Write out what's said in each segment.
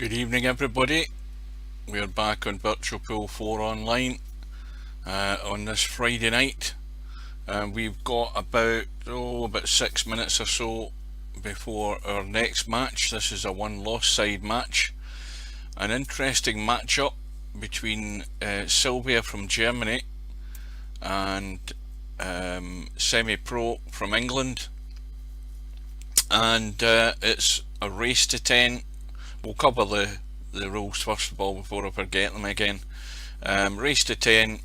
Good evening, everybody. We're back on Virtual Pool 4 online on this Friday night. We've got about 6 minutes or so before our next match. This is a one-loss side match. An interesting matchup between Silvia from Germany and Semipro from England. And it's a race to 10. We'll cover the rules first of all before I forget them again. Race to 10,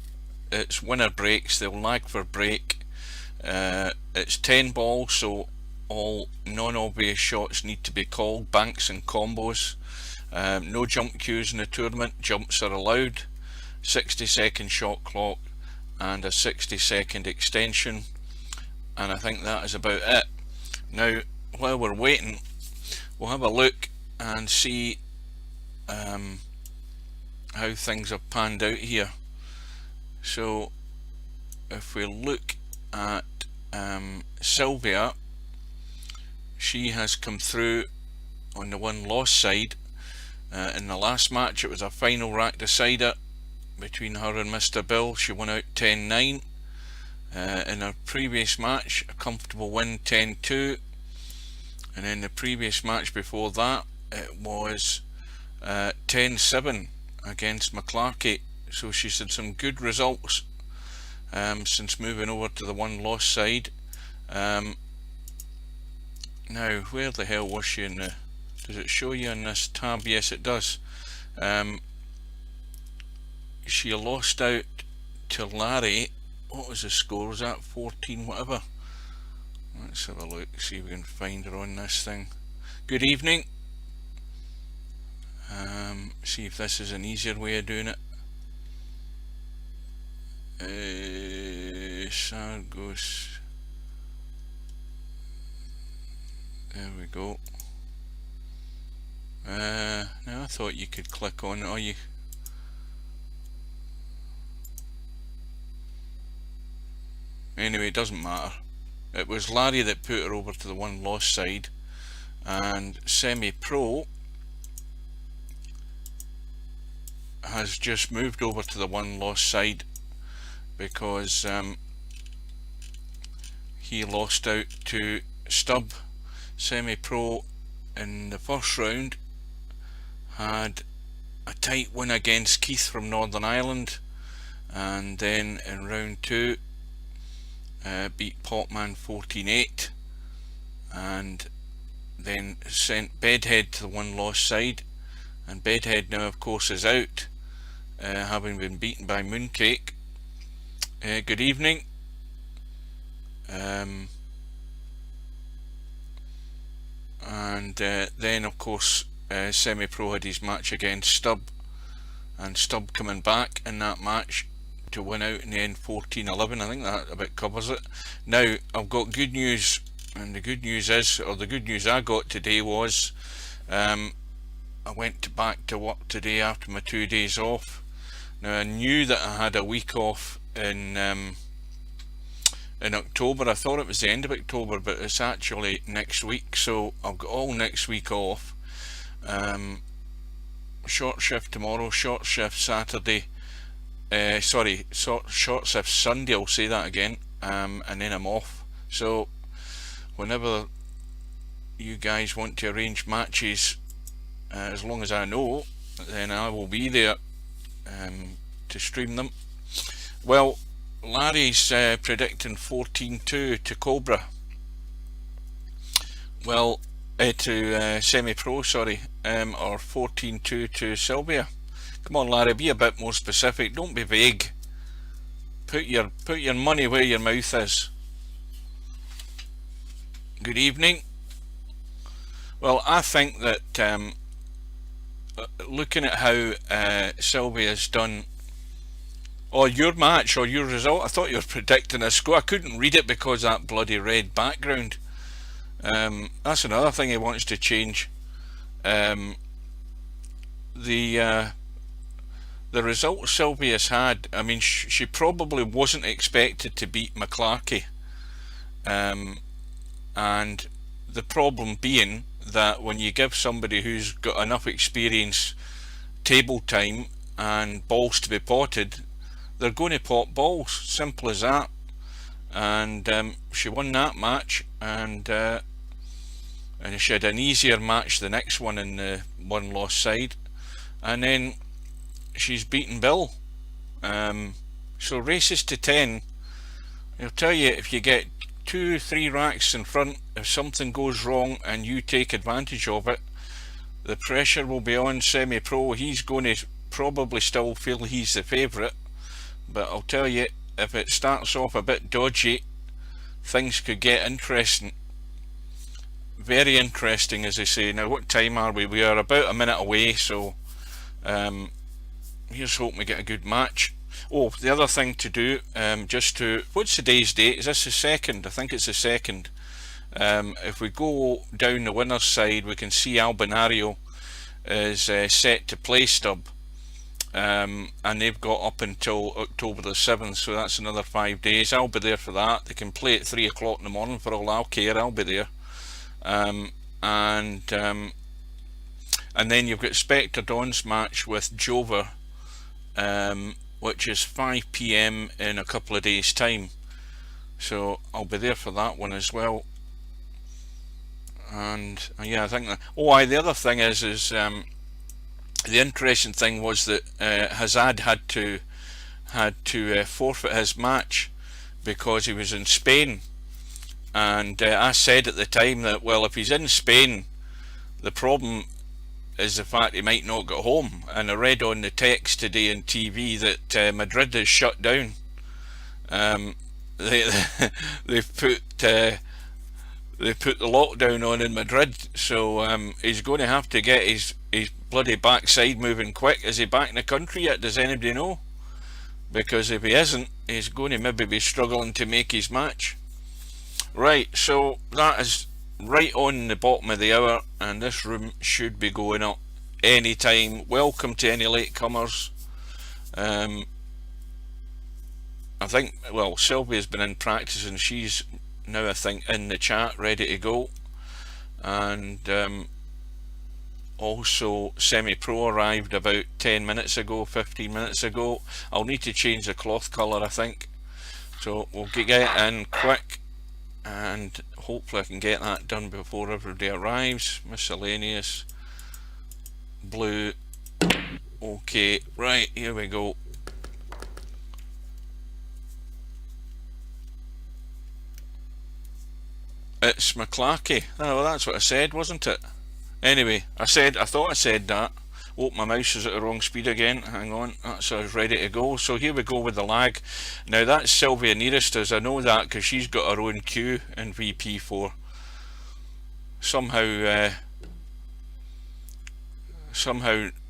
it's winner breaks, they'll lag for break. It's 10 balls, so all non-obvious shots need to be called, banks and combos. No jump queues in the tournament, jumps are allowed. 60-second shot clock and a 60-second extension, and I think that is about it. Now, while we're waiting, we'll have a look and see how things have panned out here. So if we look at Silvia, she has come through on the one-loss side. In the last match it was a final rack decider between her and Mr. Bill. She won out 10-9. In her previous match, a comfortable win, 10-2. And in the previous match before that, it was 10-7 against McClarkey. So she's had some good results since moving over to the one-loss side. Now, where the hell was she in the... Does it show you in this tab? Yes, it does. She lost out to Larry. What was the score? Was that 14 whatever? Let's have a look, see if we can find her on this thing. Good evening. See if this is an easier way of doing it. Sargos. There we go. Now I thought you could click on it, or you... Anyway, it doesn't matter. It was Larry that put her over to the one-loss side, and Semipro has just moved over to the one-loss side because he lost out to Stubb. Semipro in the first round had a tight win against Keith from Northern Ireland, and then in round 2 beat Potman 14-8, and then sent Bedhead to the one-loss side, and Bedhead now of course is out, having been beaten by Mooncake. Good evening. And then of course Semipro had his match against Stubb, and Stubb coming back in that match to win out in the end 14-11. I think that about covers it. Now I've got good news, and the good news is, or the good news I got today was, I went back to work today after my 2 days off. Now I knew that I had a week off in October. I thought it was the end of October, but it's actually next week, so I've got all next week off. Short shift tomorrow, short shift Saturday, short shift Sunday, I'll say that again, and then I'm off. So whenever you guys want to arrange matches, as long as I know, then I will be there to stream them. Well, Larry's predicting 14-2 to Cobra. Well, to Semipro, sorry, or 14-2 to Silvia. Come on, Larry, be a bit more specific. Don't be vague. Put your money where your mouth is. Good evening. Well, I think that looking at how Silvia's done, or your match, or your result, I thought you were predicting a score. I couldn't read it because of that bloody red background. That's another thing he wants to change. The result Silvia's had, I mean, she probably wasn't expected to beat McClarkey, and the problem being that when you give somebody who's got enough experience table time and balls to be potted, they're going to pot balls. Simple as that. And she won that match, and she had an easier match the next one in the one loss side, and then she's beaten Bill. So races to 10, I'll tell you, if you get 2-3 racks in front, if something goes wrong and you take advantage of it, the pressure will be on Semipro. He's going to probably still feel he's the favourite, but I'll tell you, if it starts off a bit dodgy, things could get interesting. Very interesting, as I say. Now, what time are we? We are about a minute away, so here's hoping we get a good match. Oh, the other thing to do, what's today's date? Is this the 2nd? I think it's the 2nd. If we go down the winner's side, we can see Albinario is set to play stub. And they've got up until October the 7th, so that's another 5 days. I'll be there for that. They can play at 3 o'clock in the morning for all I'll care. I'll be there. And then you've got Spectre Dawn's match with Jover, which is 5 PM in a couple of days' time. So I'll be there for that one as well. And yeah, I think that. Oh, the other thing is the interesting thing was that Hazard had to forfeit his match because he was in Spain, and I said at the time that, well, if he's in Spain, the problem is the fact he might not get home. And I read on the text today on TV that Madrid is shut down. They've put the lockdown on in Madrid, so he's going to have to get his bloody backside moving quick. Is he back in the country yet? Does anybody know? Because if he isn't, he's going to maybe be struggling to make his match. Right, so that is right on the bottom of the hour, and this room should be going up any time. Welcome to any latecomers. I think, well, Silvia's been in practice and she's now, I think, in the chat ready to go. And also Semipro arrived about 10 minutes ago, 15 minutes ago. I'll need to change the cloth colour, I think, so we'll get in quick, and hopefully I can get that done before everybody arrives. Miscellaneous blue. Okay, right, here we go. It's McClarkey. Oh, well, that's what I said, wasn't it? Anyway, I thought I said that. Oh, my mouse is at the wrong speed again. Hang on, that's us ready to go. So here we go with the lag. Now that's Silvia nearest us. I know that because she's got her own queue in VP4. Somehow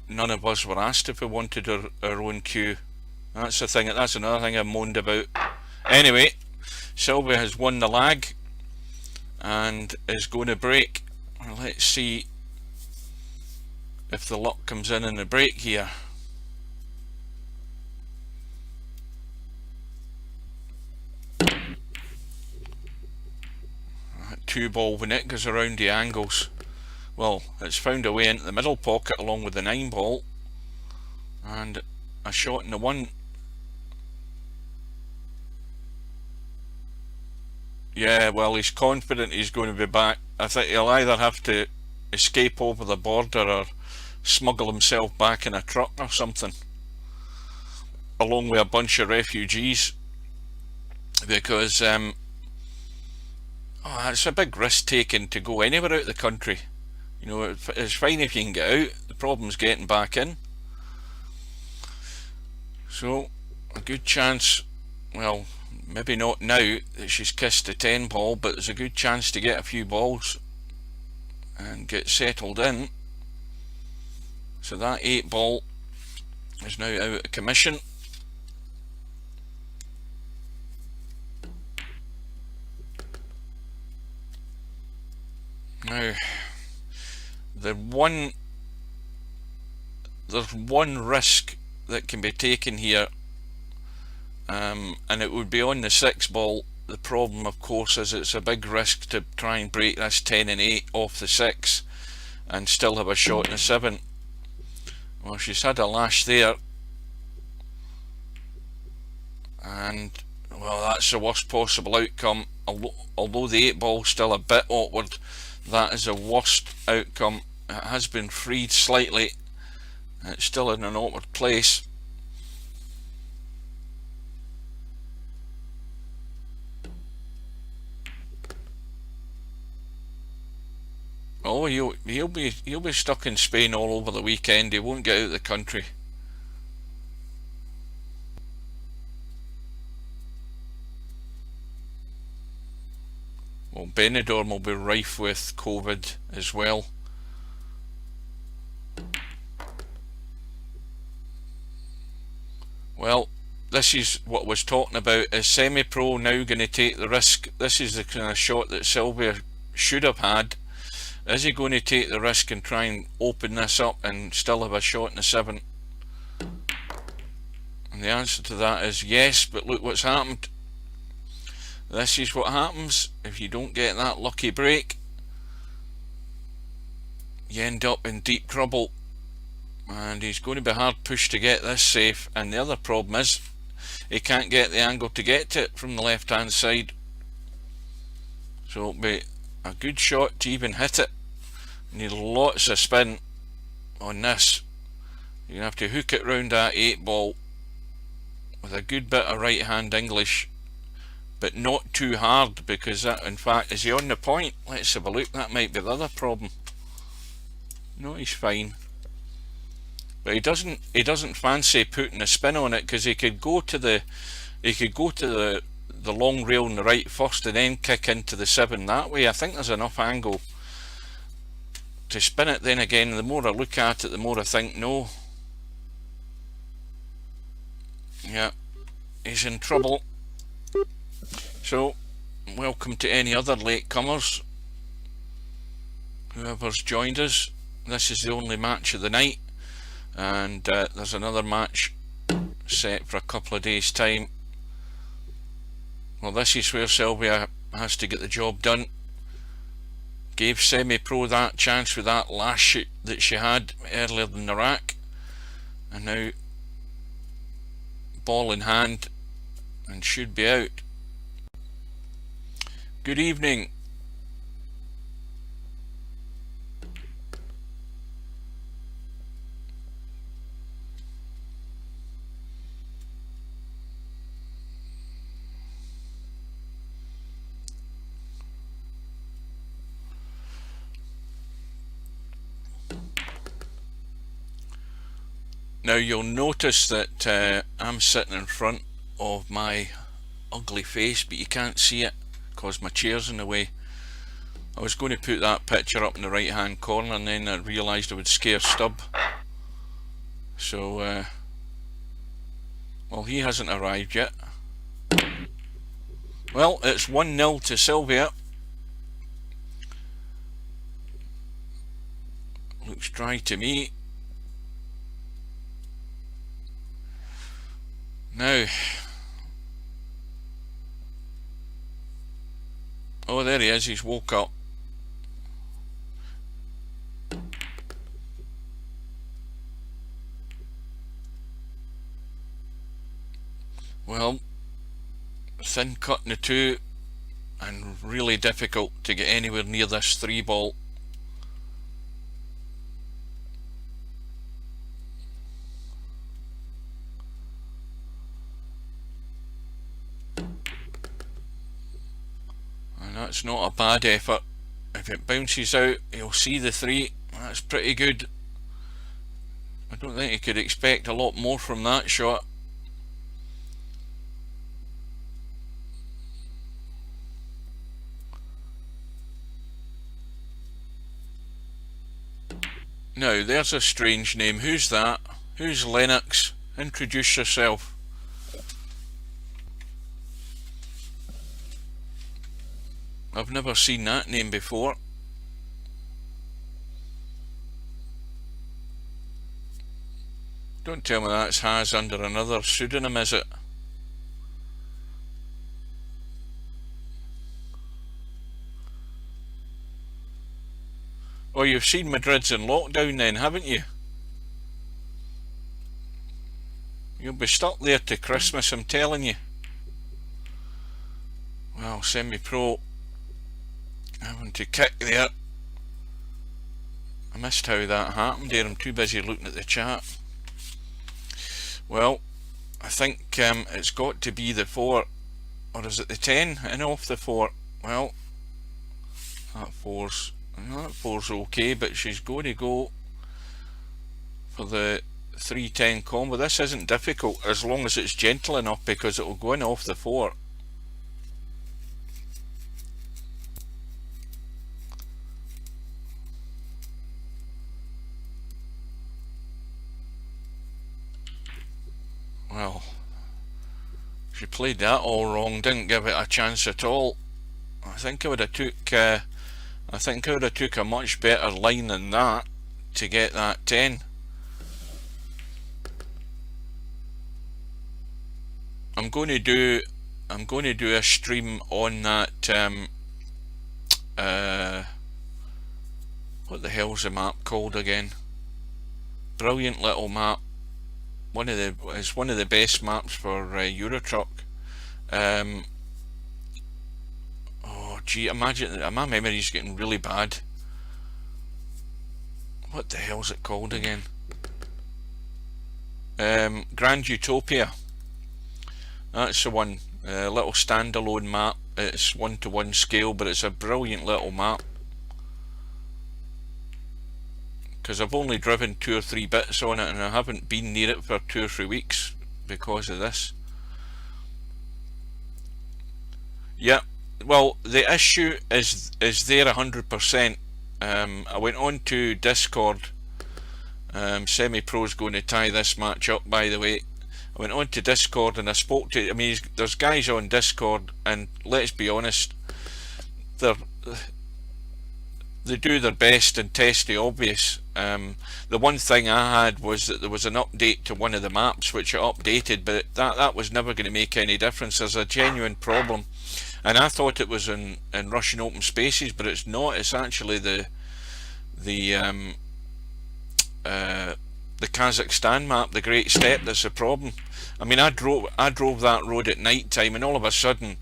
none of us were asked if we wanted our own queue. That's the thing. That's another thing I moaned about. Anyway, Silvia has won the lag and is going to break. Let's see if the luck comes in the break here. That 2-ball when it goes around the angles. Well, it's found a way into the middle pocket along with the 9-ball, and a shot in the 1. Yeah, well, he's confident he's going to be back. I think he'll either have to escape over the border or smuggle himself back in a truck or something, along with a bunch of refugees, because it's a big risk taking to go anywhere out of the country. You know, it's fine if you can get out, the problem's getting back in. So a good chance, well, maybe not now that she's kissed the 10-ball, but there's a good chance to get a few balls and get settled in. So that 8-ball is now out of commission. Now there's one risk that can be taken here, and it would be on the 6-ball. The problem, of course, is it's a big risk to try and break this 10 and 8 off the 6, and still have a shot in the 7. Well, she's had a lash there, and well, that's the worst possible outcome. Although the 8 ball's still a bit awkward, that is the worst outcome. It has been freed slightly. It's still in an awkward place. Oh, he'll be stuck in Spain all over the weekend. He won't get out of the country. Well, Benidorm will be rife with COVID as well. Well, this is what I was talking about. Is Semipro now going to take the risk? This is the kind of shot that Silvia should have had. Is he going to take the risk and try and open this up and still have a shot in the 7? And the answer to that is yes, but look what's happened. This is what happens if you don't get that lucky break. You end up in deep trouble, and he's going to be hard pushed to get this safe. And the other problem is he can't get the angle to get to it from the left hand side, so it'll be a good shot to even hit it. You need lots of spin on this. You're going to have to hook it round that 8 ball with a good bit of right hand English, but not too hard, because that, in fact, is he on the point? Let's have a look. That might be the other problem. No, he's fine, but he doesn't fancy putting a spin on it, because he could go to the long rail on the right first and then kick into the 7 that way. I think there's enough angle to spin it. Then again, the more I look at it, the more I think no. Yeah, he's in trouble. So, welcome to any other latecomers, whoever's joined us. This is the only match of the night, and there's another match set for a couple of days' time. Well, this is where Silvia has to get the job done. Gave Semipro that chance with that last shoot that she had earlier in the rack, and now ball in hand and should be out. Good evening. Now you'll notice that I'm sitting in front of my ugly face, but you can't see it because my chair's in the way. I was going to put that picture up in the right hand corner, and then I realised I would scare Stubb. So, well, he hasn't arrived yet. Well, it's 1-0 to Silvia. Looks dry to me. Now, oh, there he is, he's woke up. Well, thin cut in the 2, and really difficult to get anywhere near this 3 ball. That's not a bad effort. If it bounces out, he'll see the 3. That's pretty good. I don't think he could expect a lot more from that shot. Now, there's a strange name. Who's that? Who's Lennox? Introduce yourself. I've never seen that name before. Don't tell me that's Has under another pseudonym, is it? Oh, you've seen Madrid's in lockdown then, haven't you? You'll be stuck there to Christmas, I'm telling you. Well, Semipro having to kick there. I missed how that happened there, I'm too busy looking at the chat. Well, I think it's got to be the 4, or is it the 10 and off the 4? Well, that 4's okay, but she's going to go for the 3-10 combo. This isn't difficult as long as it's gentle enough, because it will go in off the 4. Well, she played that all wrong, didn't give it a chance at all. I think I would have took a much better line than that to get that 10. I'm going to do a stream on that what the hell's the map called again? Brilliant little map. It's one of the best maps for Eurotruck. Oh gee, imagine, my memory's getting really bad. What the hell's it called again? Grand Utopia. That's the one. Little standalone map. It's 1-to-1 scale, but it's a brilliant little map. Because I've only driven 2 or 3 bits on it, and I haven't been near it for 2 or 3 weeks because of this. Yeah, well, the issue is there 100%. I went on to Discord. Semi-Pro's going to tie this match up, by the way. I went on to Discord and I spoke to, there's guys on Discord, and let's be honest, they do their best and test the obvious. The one thing I had was that there was an update to one of the maps which I updated, but that was never going to make any difference. There's a genuine problem, and I thought it was in Russian open spaces, but it's not. It's actually the Kazakhstan map, the Great Steppe, that's the problem. I drove that road at night time, and all of a sudden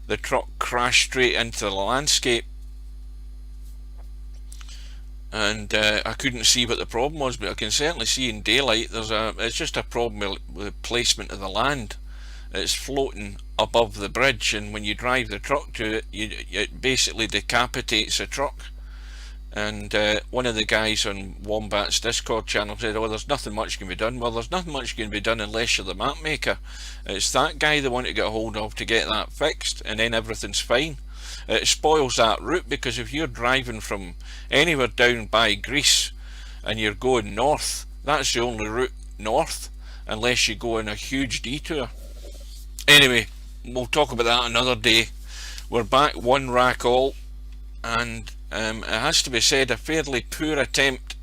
the truck crashed straight into the landscape, and I couldn't see what the problem was, but I can certainly see in daylight it's just a problem with the placement of the land. It's floating above the bridge, and when you drive the truck to it, it basically decapitates the truck. And one of the guys on Wombat's Discord channel said, oh, there's nothing much can be done. Well, there's nothing much can be done unless you're the map maker. It's that guy they want to get a hold of to get that fixed, and then everything's fine. It spoils that route, because if you're driving from anywhere down by Greece and you're going north, that's the only route north, unless you go in a huge detour. Anyway, we'll talk about that another day. We're back 1 rack all, and it has to be said, a fairly poor attempt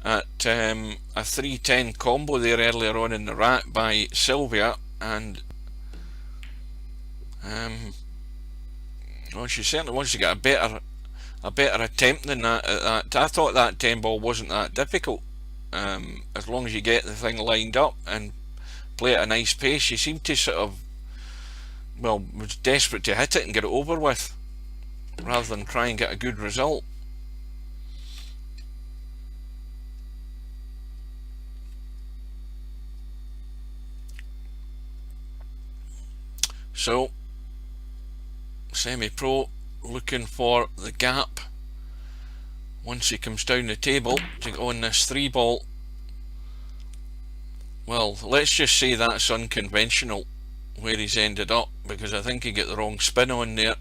at a 3-10 combo there earlier on in the rack by Silvia, and well, she certainly wants to get a better attempt than that at that. I thought that 10 ball wasn't that difficult, as long as you get the thing lined up and play at a nice pace. She seemed to sort of, well, was desperate to hit it and get it over with, rather than try and get a good result. So Semi-Pro looking for the gap once he comes down the table to go on this 3 ball. Well, let's just say that's unconventional where he's ended up, because I think he got the wrong spin on there.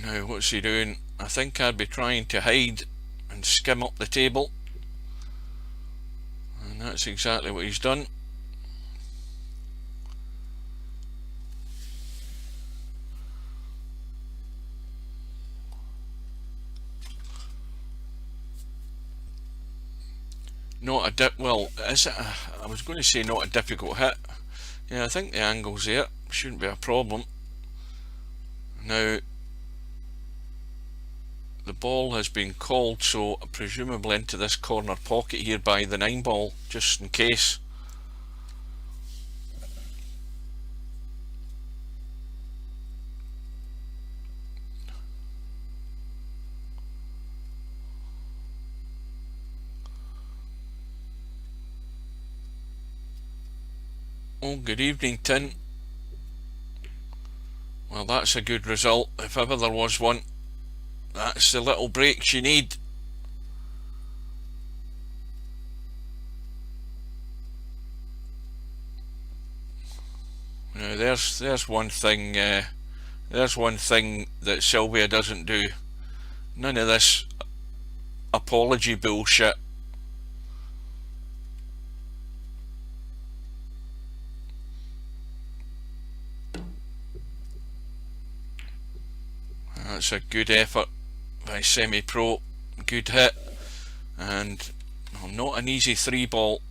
Now what's he doing? I think I'd be trying to hide and skim up the table, and that's exactly what he's done. Not a well, is it I was going to say not a difficult hit. Yeah, I think the angle's there, shouldn't be a problem. Now the ball has been called, so presumably into this corner pocket here by the 9 ball, just in case. Oh, good evening, Tin. Well, that's a good result, if ever there was one. That's the little breaks you need. Now there's one thing that Silvia doesn't do. None of this apology bullshit. That's a good effort by Semipro. Good hit, and not an easy 3 ball.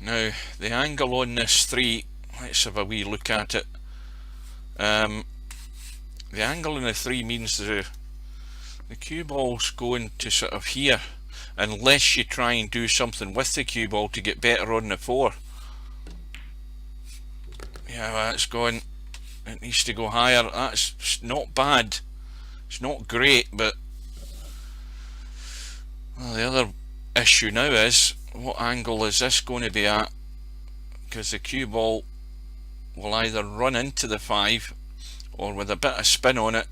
Now the angle on this 3, let's have a wee look at it. The angle on the 3 means the cue ball's going to sort of here, unless you try and do something with the cue ball to get better on the 4. Yeah, that's going. It needs to go higher. That's not bad. It's not great, but well, the other issue now is, what angle is this going to be at? Because the cue ball will either run into the 5, or with a bit of spin on it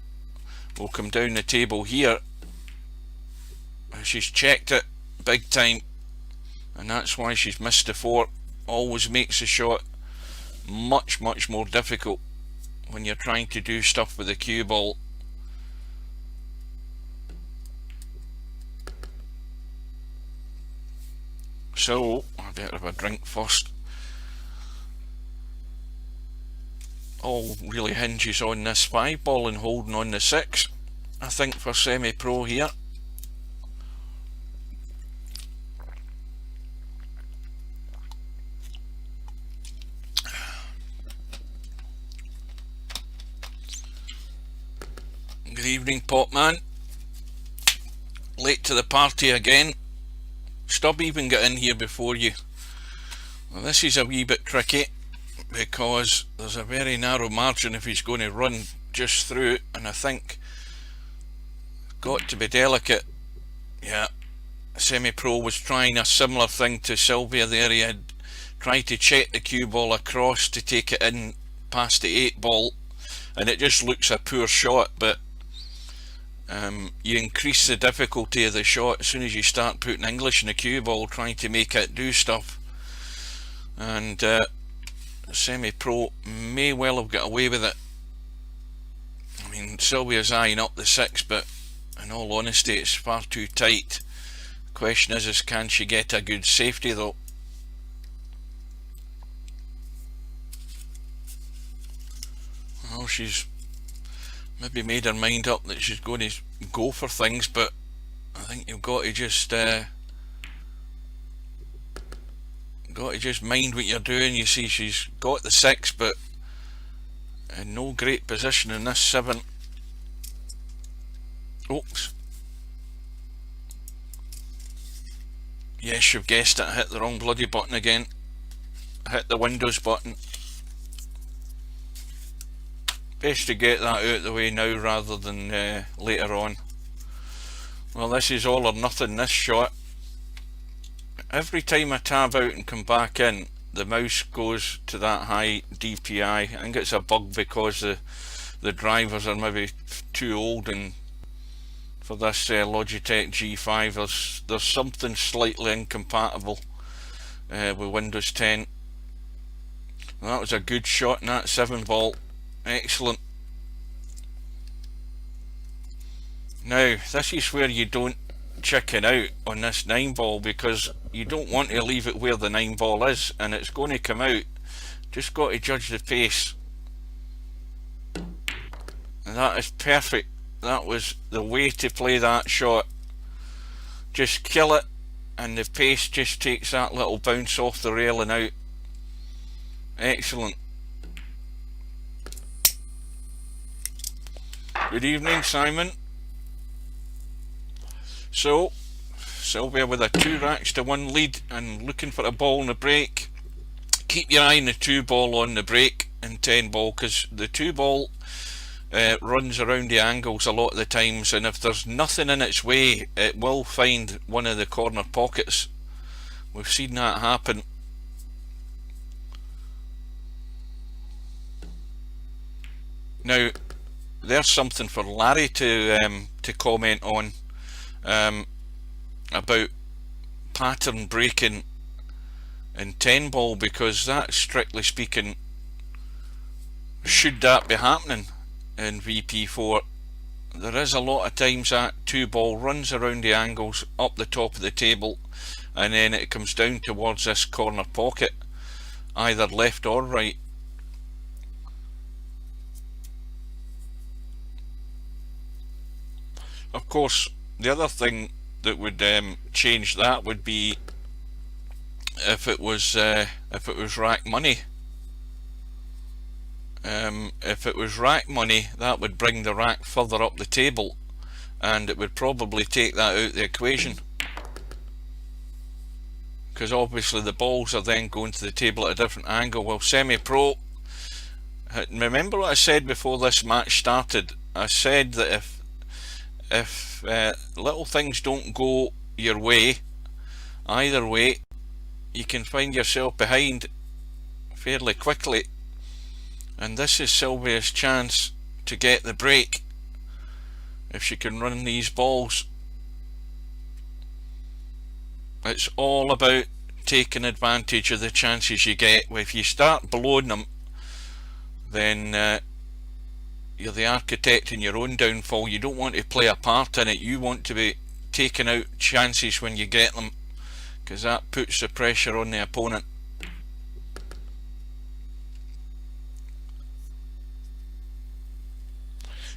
will come down the table here. She's checked it big time, and that's why she's missed the 4. Always makes the shot much more difficult when you're trying to do stuff with the cue ball. So I better have a drink first. All really hinges on this 5 ball and holding on the 6, I think, for Semipro here. Good evening, Popman. Late to the party again. Stub even got in here before you. Well, this is a wee bit tricky, because there's a very narrow margin if he's going to run just through, and I think got to be delicate. Yeah, Semipro was trying a similar thing to Silvia there. He had tried to check the cue ball across to take it in past the 8 ball, and it just looks a poor shot, but you increase the difficulty of the shot as soon as you start putting English in the cue ball, trying to make it do stuff. And Semipro may well have got away with it. I mean, Silvia's eyeing up the 6, but in all honesty, it's far too tight. The question is can she get a good safety though? Well, she's maybe made her mind up that she's going to go for things, but I think you've got to just mind what you're doing. You see, she's got the 6, but in no great position in this 7. Oops. Yes, you've guessed it. I hit the wrong bloody button again. I hit the Windows button. Best to get that out of the way now rather than later on. Well, this is all or nothing, this shot. Every time I tab out and come back in, the mouse goes to that high DPI. I think it's a bug because the drivers are maybe too old, and for this Logitech G5 there's something slightly incompatible with Windows 10. Well, that was a good shot in that 7 ball. Excellent. Now this is where you don't chicken out on this 9 ball, because you don't want to leave it where the 9 ball is, and it's going to come out. Just got to judge the pace, and that is perfect. That was the way to play that shot. Just kill it, and the pace just takes that little bounce off the rail and out. Excellent. Good evening, Simon. So, Silvia with a 2-racks-to-1 lead and looking for a ball in the break. Keep your eye on the 2-ball on the break and 10-ball, because the 2-ball runs around the angles a lot of the times, and if there's nothing in its way, it will find one of the corner pockets. We've seen that happen. Now, there's something for Larry to comment on about pattern breaking in 10-ball, because that, strictly speaking, should that be happening in VP4, there is a lot of times that 2-ball runs around the angles up the top of the table, and then it comes down towards this corner pocket, either left or right. Of course, the other thing that would change that would be if it was rack money. If it was rack money, that would bring the rack further up the table, and it would probably take that out of the equation, because obviously the balls are then going to the table at a different angle. Well, Semipro, remember what I said before this match started? I said that if little things don't go your way, either way, you can find yourself behind fairly quickly, and this is Silvia's chance to get the break if she can run these balls. It's all about taking advantage of the chances you get. If you start blowing them, then you're the architect in your own downfall. You don't want to play a part in it. You want to be taking out chances when you get them, because that puts the pressure on the opponent.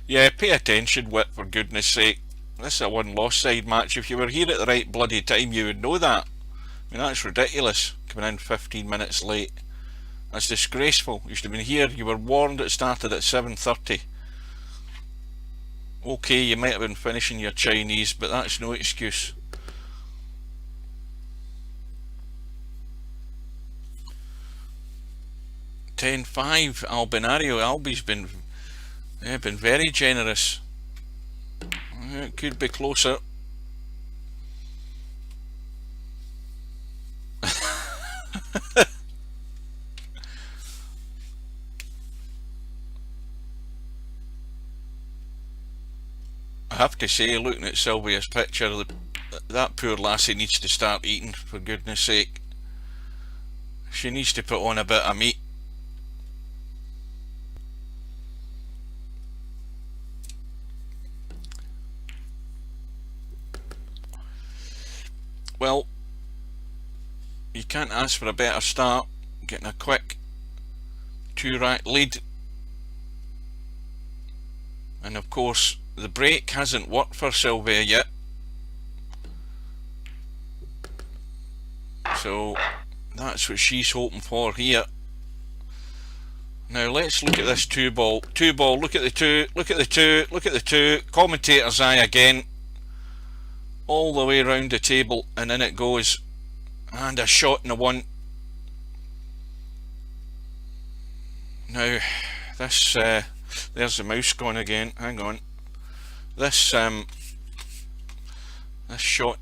Yeah, pay attention, Whip, for goodness sake. This is a one-loss side match. If you were here at the right bloody time, you would know that. I mean, that's ridiculous, coming in 15 minutes late. That's disgraceful. You should have been here. You were warned it started at 7:30. Okay, you might have been finishing your Chinese, but that's no excuse. $10-5, Albinario. Albi's been very generous. It could be closer. I have to say, looking at Silvia's picture, that poor lassie needs to start eating, for goodness sake. She needs to put on a bit of meat. Well, you can't ask for a better start, getting a quick 2-rack lead. And of course, the break hasn't worked for Silvia yet. So that's what she's hoping for here. Now let's look at this 2-ball. 2-ball, look at the 2, look at the 2, look at the 2. Commentator's eye again. All the way around the table, and in it goes. And a shot in the 1. Now, this, there's the mouse gone again. Hang on. This shot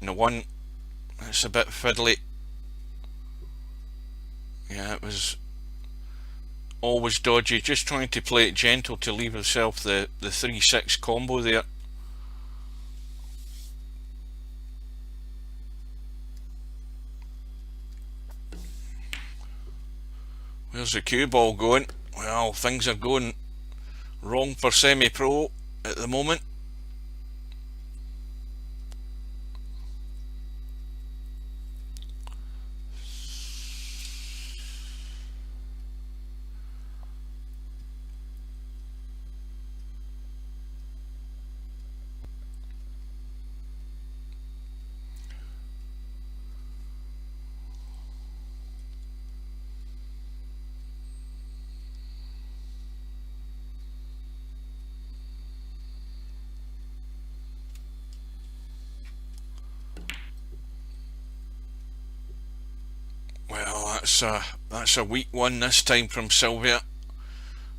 in the 1, it's a bit fiddly. Yeah, it was always dodgy. Just trying to play it gentle to leave himself the 3-6 combo there. Where's the cue ball going? Well, things are going wrong for Semipro at the moment. that's a weak one this time from Silvia.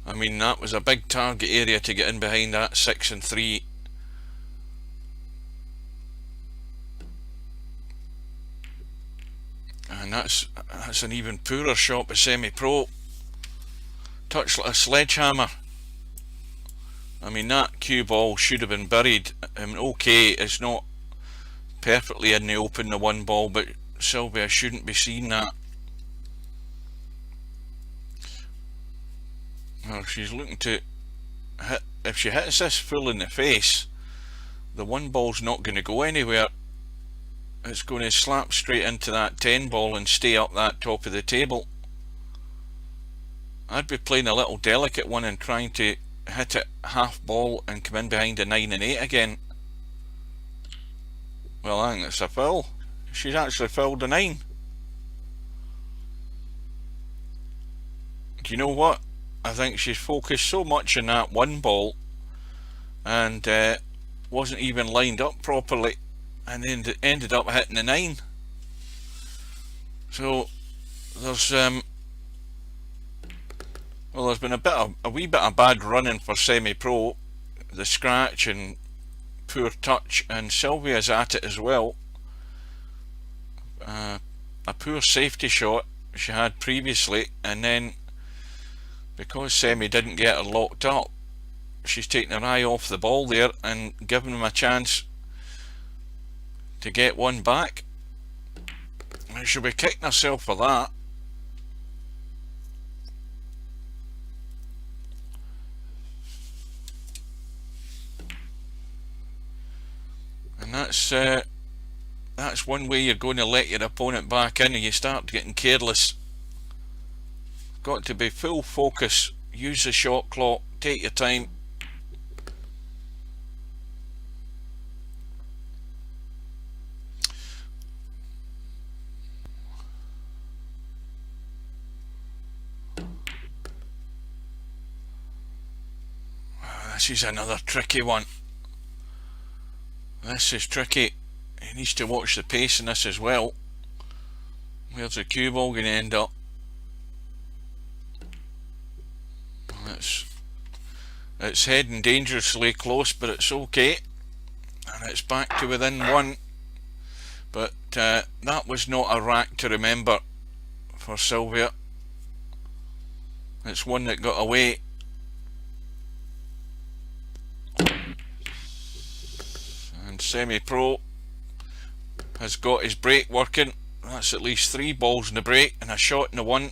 I mean, that was a big target area to get in behind that 6 and 3. And that's an even poorer shot by Semipro. Touch like a sledgehammer. I mean, that cue ball should have been buried. I mean, okay, it's not perfectly in the open, the one ball, but Silvia shouldn't be seeing that. Well, she's looking to hit. If she hits this full in the face, the one ball's not going to go anywhere. It's going to slap straight into that 10 ball and stay up that top of the table. I'd be playing a little delicate one and trying to hit it half ball and come in behind a 9 and 8 again. Well, I think that's a foul. She's actually fouled a 9. Do you know what? I think she's focused so much on that one ball and wasn't even lined up properly, and ended up hitting the 9. So there's well, there's been a wee bit of bad running for Semipro, the scratch and poor touch, and Silvia's at it as well. A poor safety shot she had previously, and then because Semi didn't get her locked up, she's taking her eye off the ball there and giving him a chance to get one back. And she'll be kicking herself for that. And that's one way you're going to let your opponent back in, and you start getting careless. Got to be full focus, use the shot clock, take your time. This is another tricky one. This is tricky. He needs to watch the pace in this as well. Where's the cue ball going to end up? It's heading dangerously close, but it's okay, and it's back to within 1. But that was not a rack to remember for Silvia. It's one that got away. And Semipro has got his break working. That's at least 3 balls in the break and a shot in the 1.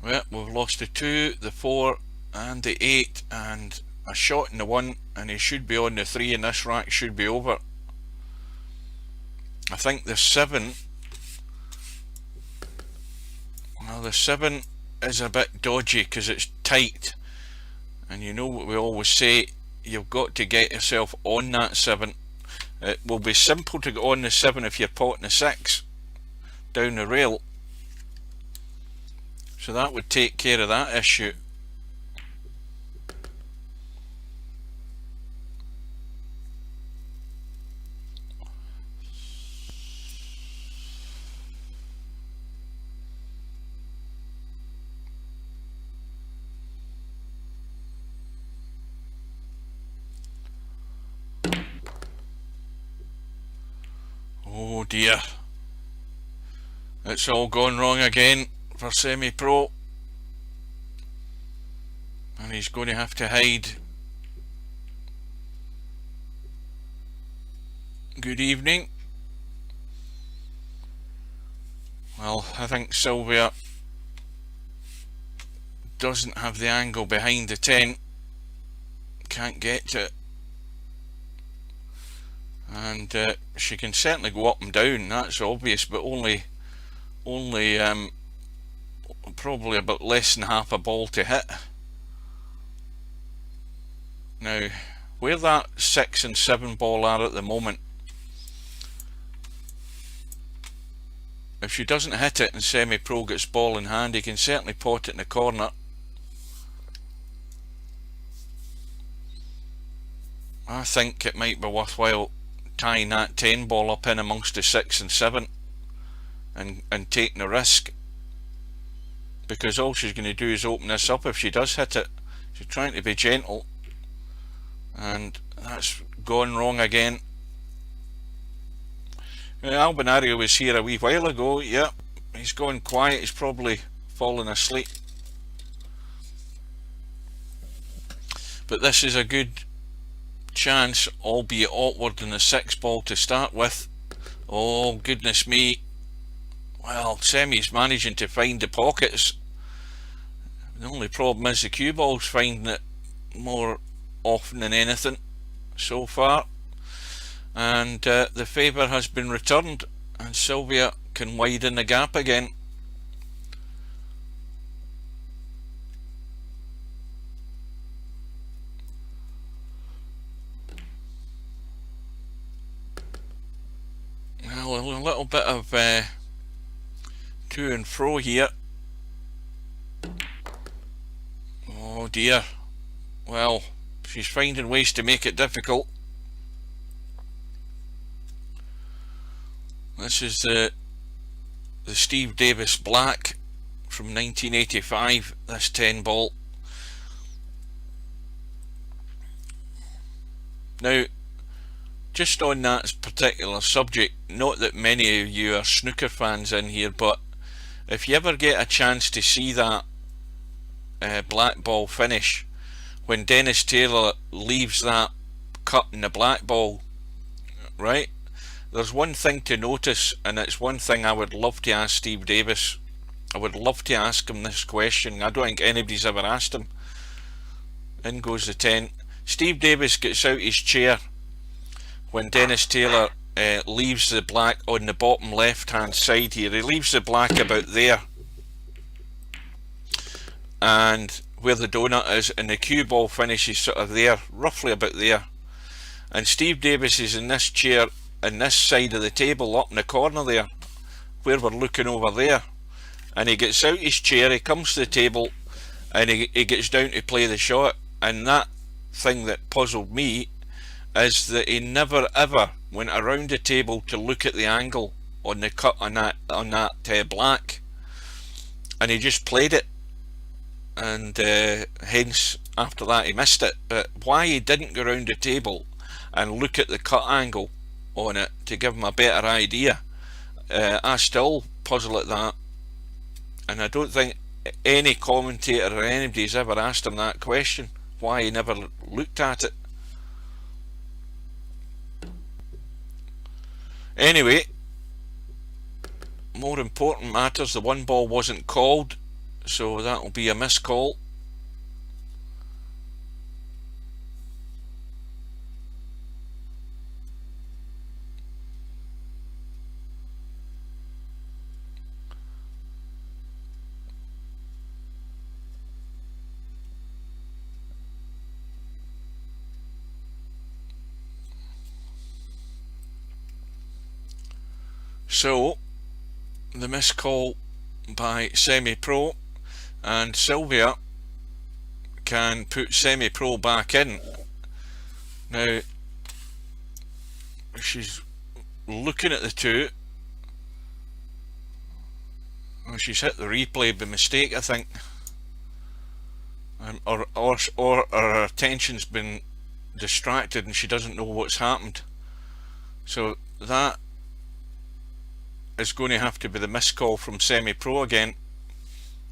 Well, we've lost the 2, the 4 and the 8, and a shot in the 1, and he should be on the 3, and this rack should be over. I think the 7, well, the 7 is a bit dodgy because it's tight, and you know what we always say, you've got to get yourself on that 7. It will be simple to get on the 7 if you're potting the 6 down the rail. So that would take care of that issue. Oh dear. It's all gone wrong again for Semipro, and he's going to have to hide. Good evening. Well, I think Silvia doesn't have the angle behind the 10, can't get to it, and she can certainly go up and down, that's obvious, but only probably about less than half a ball to hit. Now, where that 6 and 7 ball are at the moment, if she doesn't hit it and Semipro gets ball in hand, he can certainly pot it in the corner. I think it might be worthwhile tying that 10 ball up in amongst the 6 and 7 and taking a risk, because all she's going to do is open this up if she does hit it. She's trying to be gentle, and that's gone wrong again. Albinario was here a wee while ago. Yep, he's gone quiet. He's probably fallen asleep. But this is a good chance, albeit awkward, in the 6 ball to start with. Oh goodness me. Well, Semi's managing to find the pockets. The only problem is the cue ball's finding it more often than anything so far. And the favour has been returned, and Silvia can widen the gap again. Well, a little bit of to and fro here. Oh dear. Well, she's finding ways to make it difficult. This is the Steve Davis Black from 1985, this 10 ball. Now, just on that particular subject, not that many of you are snooker fans in here, but if you ever get a chance to see that black ball finish, when Dennis Taylor leaves that cut in the black ball, right? There's one thing to notice, and it's one thing I would love to ask Steve Davis. I would love to ask him this question. I don't think anybody's ever asked him. In goes the 10. Steve Davis gets out his chair when Dennis Taylor leaves the black on the bottom left hand side here. He leaves the black about there, and where the donut is, and the cue ball finishes sort of there, roughly about there. And Steve Davis is in this chair in this side of the table, up in the corner there, where we're looking over there. And he gets out his chair, he comes to the table, and he gets down to play the shot. And that thing that puzzled me is that he never ever went around the table to look at the angle on the cut on that black, and he just played it, and hence after that he missed it. But why he didn't go around the table and look at the cut angle on it to give him a better idea, I still puzzle at that, and I don't think any commentator or anybody's ever asked him that question, why he never looked at it. Anyway, more important matters, the 1 ball wasn't called, so that'll be a miscall. So, the miscall by Semipro, and Silvia can put Semipro back in. Now, she's looking at the two. Oh, she's hit the replay by mistake, I think. Or her attention's been distracted and she doesn't know what's happened. So that is going to have to be the miscall from Semipro again,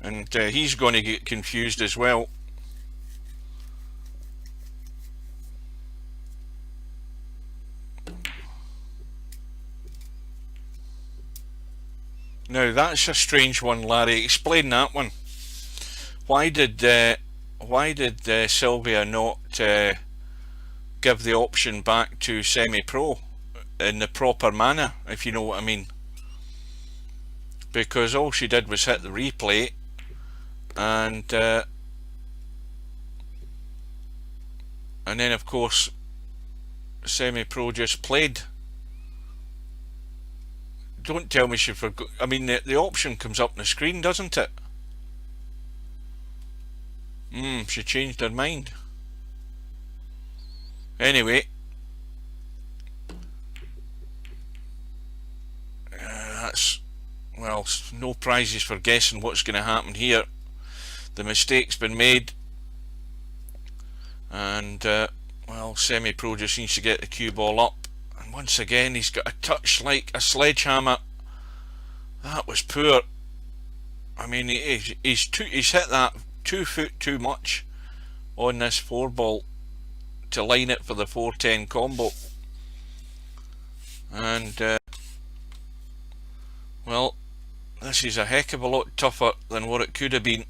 and he's going to get confused as well. Now that's a strange one, Larry. Explain that one. Why did Silvia not give the option back to Semipro in the proper manner, if you know what I mean? Because all she did was hit the replay, and then of course Semipro just played. Don't tell me she forgot. I mean, the option comes up on the screen, doesn't it? She changed her mind. Anyway, that's well, no prizes for guessing what's going to happen here. The mistake's been made, and well, Semipro just needs to get the cue ball up, and once again he's got a touch like a sledgehammer. That was poor. I mean, he's hit that 2 foot too much on this 4 ball to line it for the 410 combo, and well, this is a heck of a lot tougher than what it could have been.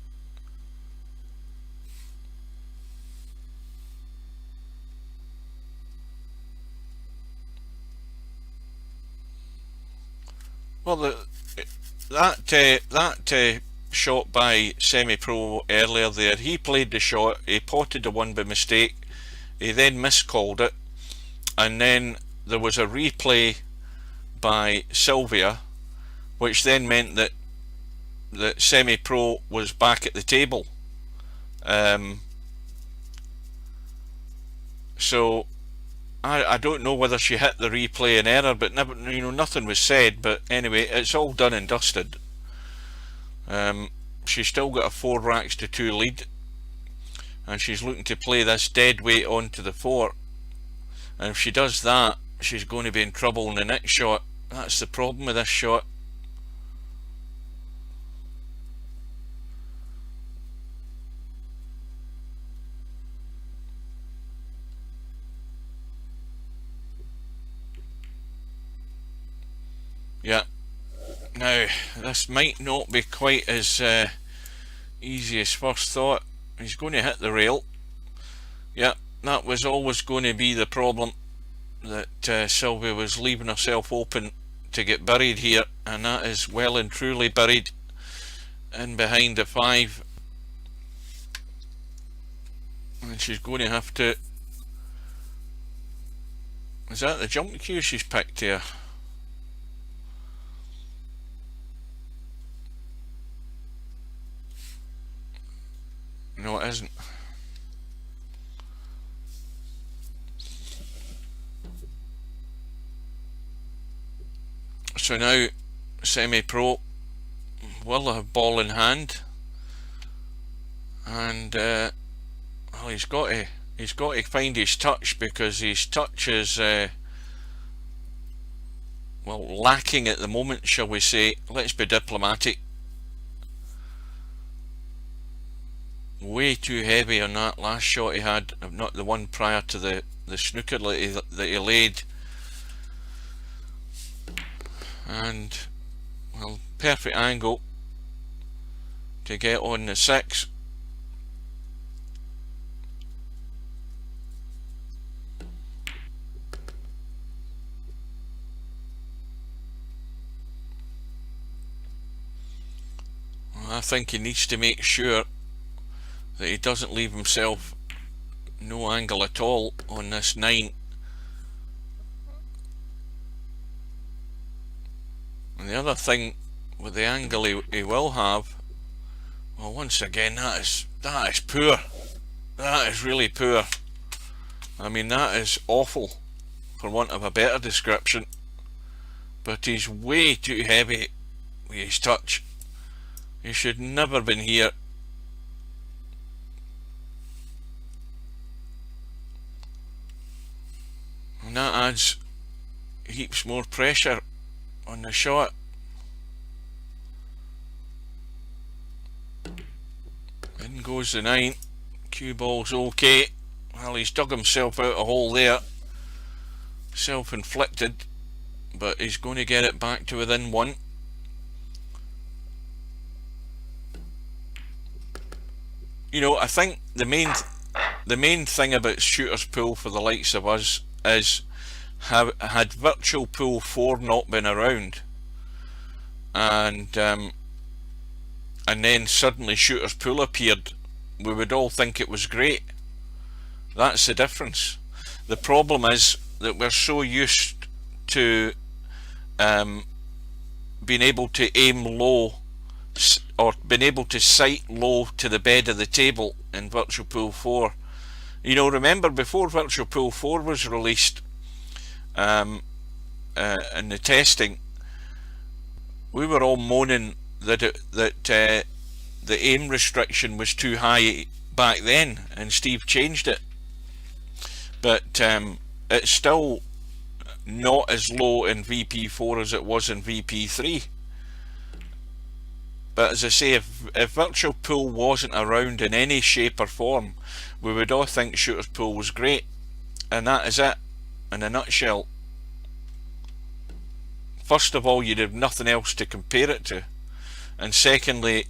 Well, that shot by Semipro earlier there, he played the shot, he potted the one by mistake, he then miscalled it, and then there was a replay by Silvia, which then meant that Semipro was back at the table. So I don't know whether she hit the replay in error, but never, nothing was said. But anyway, it's all done and dusted. She's still got a 4 racks to 2 lead, and she's looking to play this dead weight onto the 4. And if she does that, she's going to be in trouble in the next shot. That's the problem with this shot. Yeah, now this might not be quite as easy as first thought. He's going to hit the rail. Yeah, that was always going to be the problem, that Silvia was leaving herself open to get buried here, and that is well and truly buried in behind the 5, and she's going to have to... Is that the jump cue she's picked here? No, it isn't. So now Semipro will have ball in hand, and well, he's got to find his touch, because his touch is well, lacking at the moment, shall we say. Let's be diplomatic. Way too heavy on that last shot he had, not the one prior to the snooker that he laid. And well, perfect angle to get on the 6. Well, I think he needs to make sure that he doesn't leave himself no angle at all on this 9. And the other thing with the angle he will have, well, once again, that is poor. That is really poor. I mean, that is awful, for want of a better description. But he's way too heavy with his touch. He should never have been here. And that adds heaps more pressure on the shot. In goes the 9. Cue ball's okay. Well, he's dug himself out a hole there. Self-inflicted, but he's going to get it back to within 1. I think the main thing about shooter's pool for the likes of us is, had virtual pool 4 not been around, and then suddenly shooter's pool appeared, we would all think it was great. That's the difference. The problem is that we're so used to being able to aim low, or being able to sight low to the bed of the table in virtual pool 4. Remember, before virtual pool 4 was released, in the testing, we were all moaning that the aim restriction was too high back then, and Steve changed it. But it's still not as low in VP4 as it was in VP3. But as I say, if Virtual Pool wasn't around in any shape or form, we would all think Shooter's Pool was great. And that is it, in a nutshell. First of all, you'd have nothing else to compare it to. And secondly,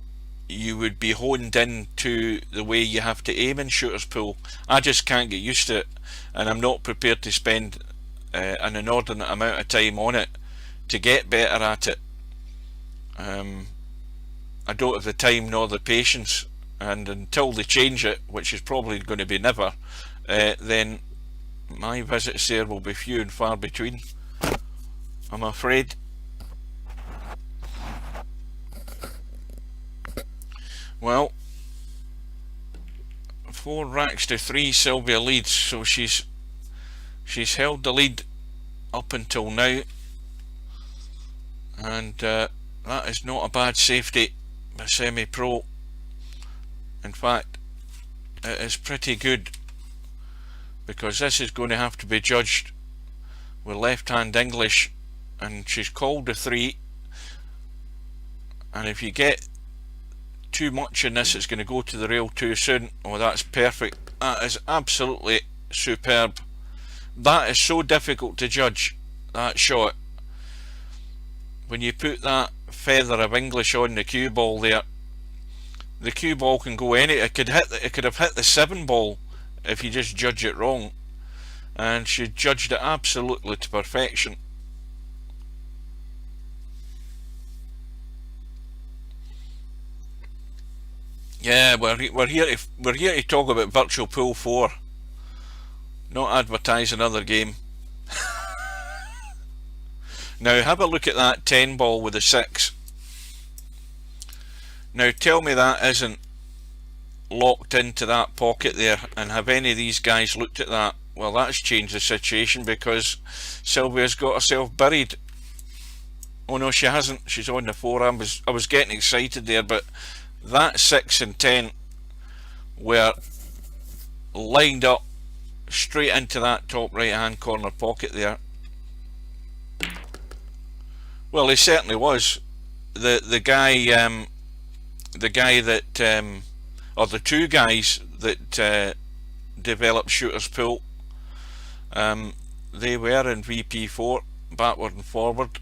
you would be honed in to the way you have to aim in Shooter's Pool. I just can't get used to it, and I'm not prepared to spend an inordinate amount of time on it to get better at it. I don't have the time nor the patience, and until they change it, which is probably going to be never, then my visits there will be few and far between, I'm afraid. Well, 4 racks to 3, Silvia leads, so she's held the lead up until now, and that is not a bad safety by Semipro. In fact, it is pretty good, because this is going to have to be judged with left-hand English, and she's called a 3, and if you get too much in this, it's going to go to the rail too soon. Oh, that's perfect. That is absolutely superb. That is so difficult to judge, that shot. When you put that feather of English on the cue ball there, the cue ball can go any. It could have hit the 7 ball if you just judge it wrong, and she judged it absolutely to perfection. Yeah, we're here to talk about Virtual Pool 4, not advertise another game. Now have a look at that 10 ball with a 6. Now tell me that isn't locked into that pocket there, and have any of these guys looked at that? Well, that's changed the situation, because Silvia's got herself buried. Oh no, she hasn't. She's on the 4. I was getting excited there, but that 6 and 10 were lined up straight into that top right hand corner pocket there. Well, he certainly was. The guy that or the 2 guys that developed Shooter's Pool, they were in VP4 backward and forward.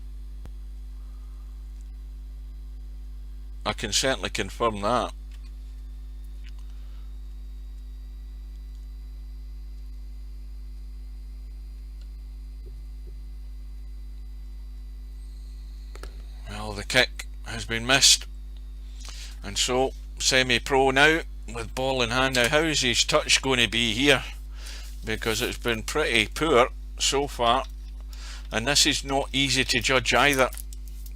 I can certainly confirm that. Well, the kick has been missed, and so Semipro now with ball in hand. Now, how's his touch going to be here? Because it's been pretty poor so far, and this is not easy to judge either,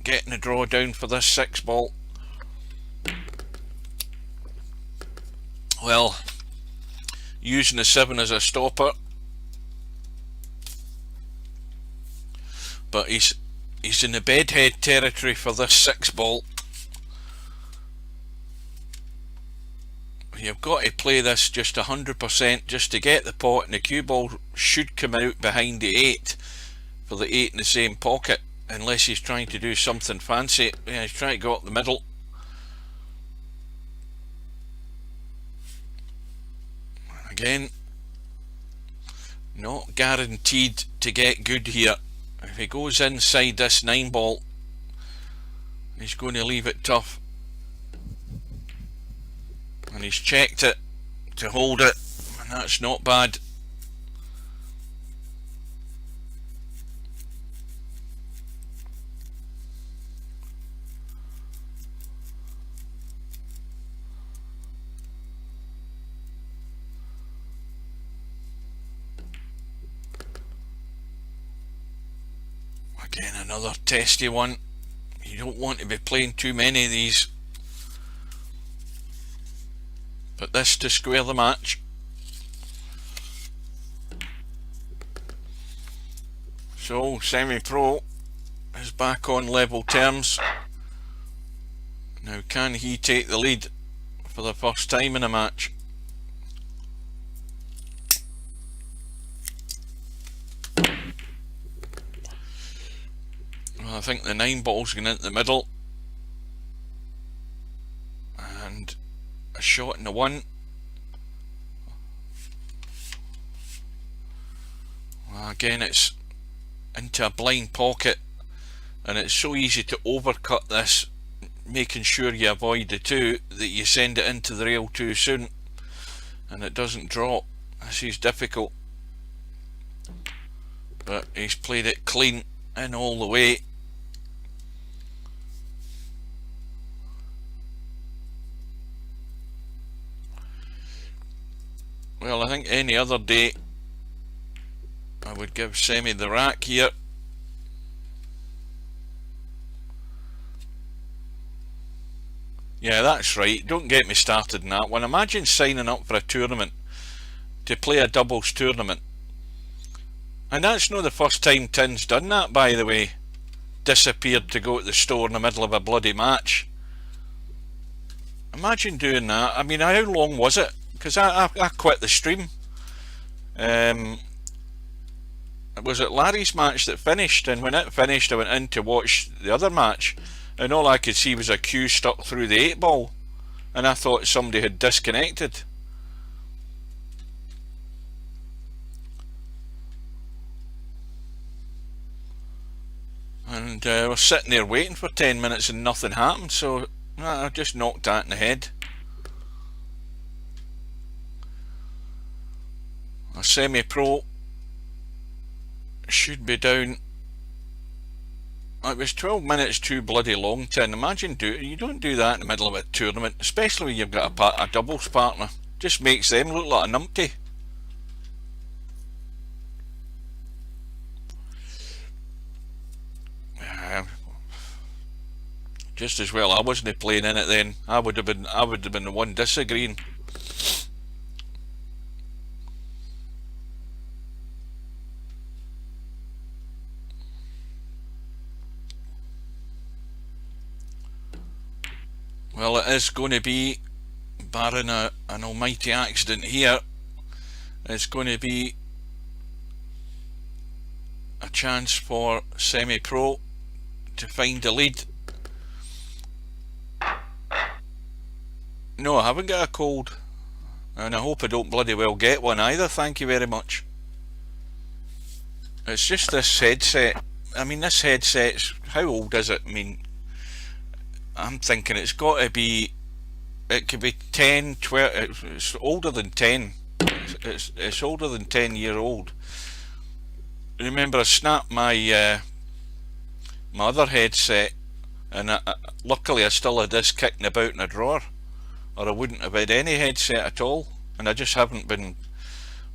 getting a draw down for this 6 ball. Well, using the 7 as a stopper, but he's in the bedhead territory for this 6 ball. You've got to play this just 100% just to get the pot, and the cue ball should come out behind the 8 for the 8 in the same pocket, unless he's trying to do something fancy. Yeah, he's trying to go up the middle. Again, not guaranteed to get good here. If he goes inside this 9 ball, he's going to leave it tough. And he's checked it to hold it, and that's not bad. Again, another testy one. You don't want to be playing too many of these, but this to square the match. So Semipro is back on level terms Now, can he take the lead for the first time in a match? Well, I think the 9 ball's going into the middle. And a shot in the 1. Well, again, it's into a blind pocket, and it's so easy to overcut this, making sure you avoid the 2, that you send it into the rail too soon and it doesn't drop. This is difficult, but he's played it clean and all the way. Well, I think any other day I would give Semi the rack here. Yeah, that's right. Don't get me started on that one. Imagine signing up for a tournament to play a doubles tournament. And that's not the first time Tin's done that, by the way. Disappeared to go to the store in the middle of a bloody match. Imagine doing that. I mean, how long was it? Because I quit the stream. Was it Larry's match that finished? And when it finished, I went in to watch the other match, and all I could see was a cue stuck through the 8 ball, and I thought somebody had disconnected. And I was sitting there waiting for 10 minutes and nothing happened, so I just knocked that in the head. A Semi-Pro should be down. It was 12 minutes too bloody long, Tin. Imagine you don't do that in the middle of a tournament, especially when you've got a doubles partner. Just makes them look like a numpty. Just as well I wasn't playing in it then. I would have been the one disagreeing. Well, it is going to be, barring an almighty accident here, it's going to be a chance for Semi-Pro to find the lead. No, I haven't got a cold, and I hope I don't bloody well get one either, thank you very much. It's just this headset. I mean, this headset's, how old is it? I mean, I'm thinking it's got to be, it could be 10, 12, it's older than 10. It's older than 10-year-old. Remember, I snapped my my other headset, and luckily I still had this kicking about in a drawer, or I wouldn't have had any headset at all, and I just haven't been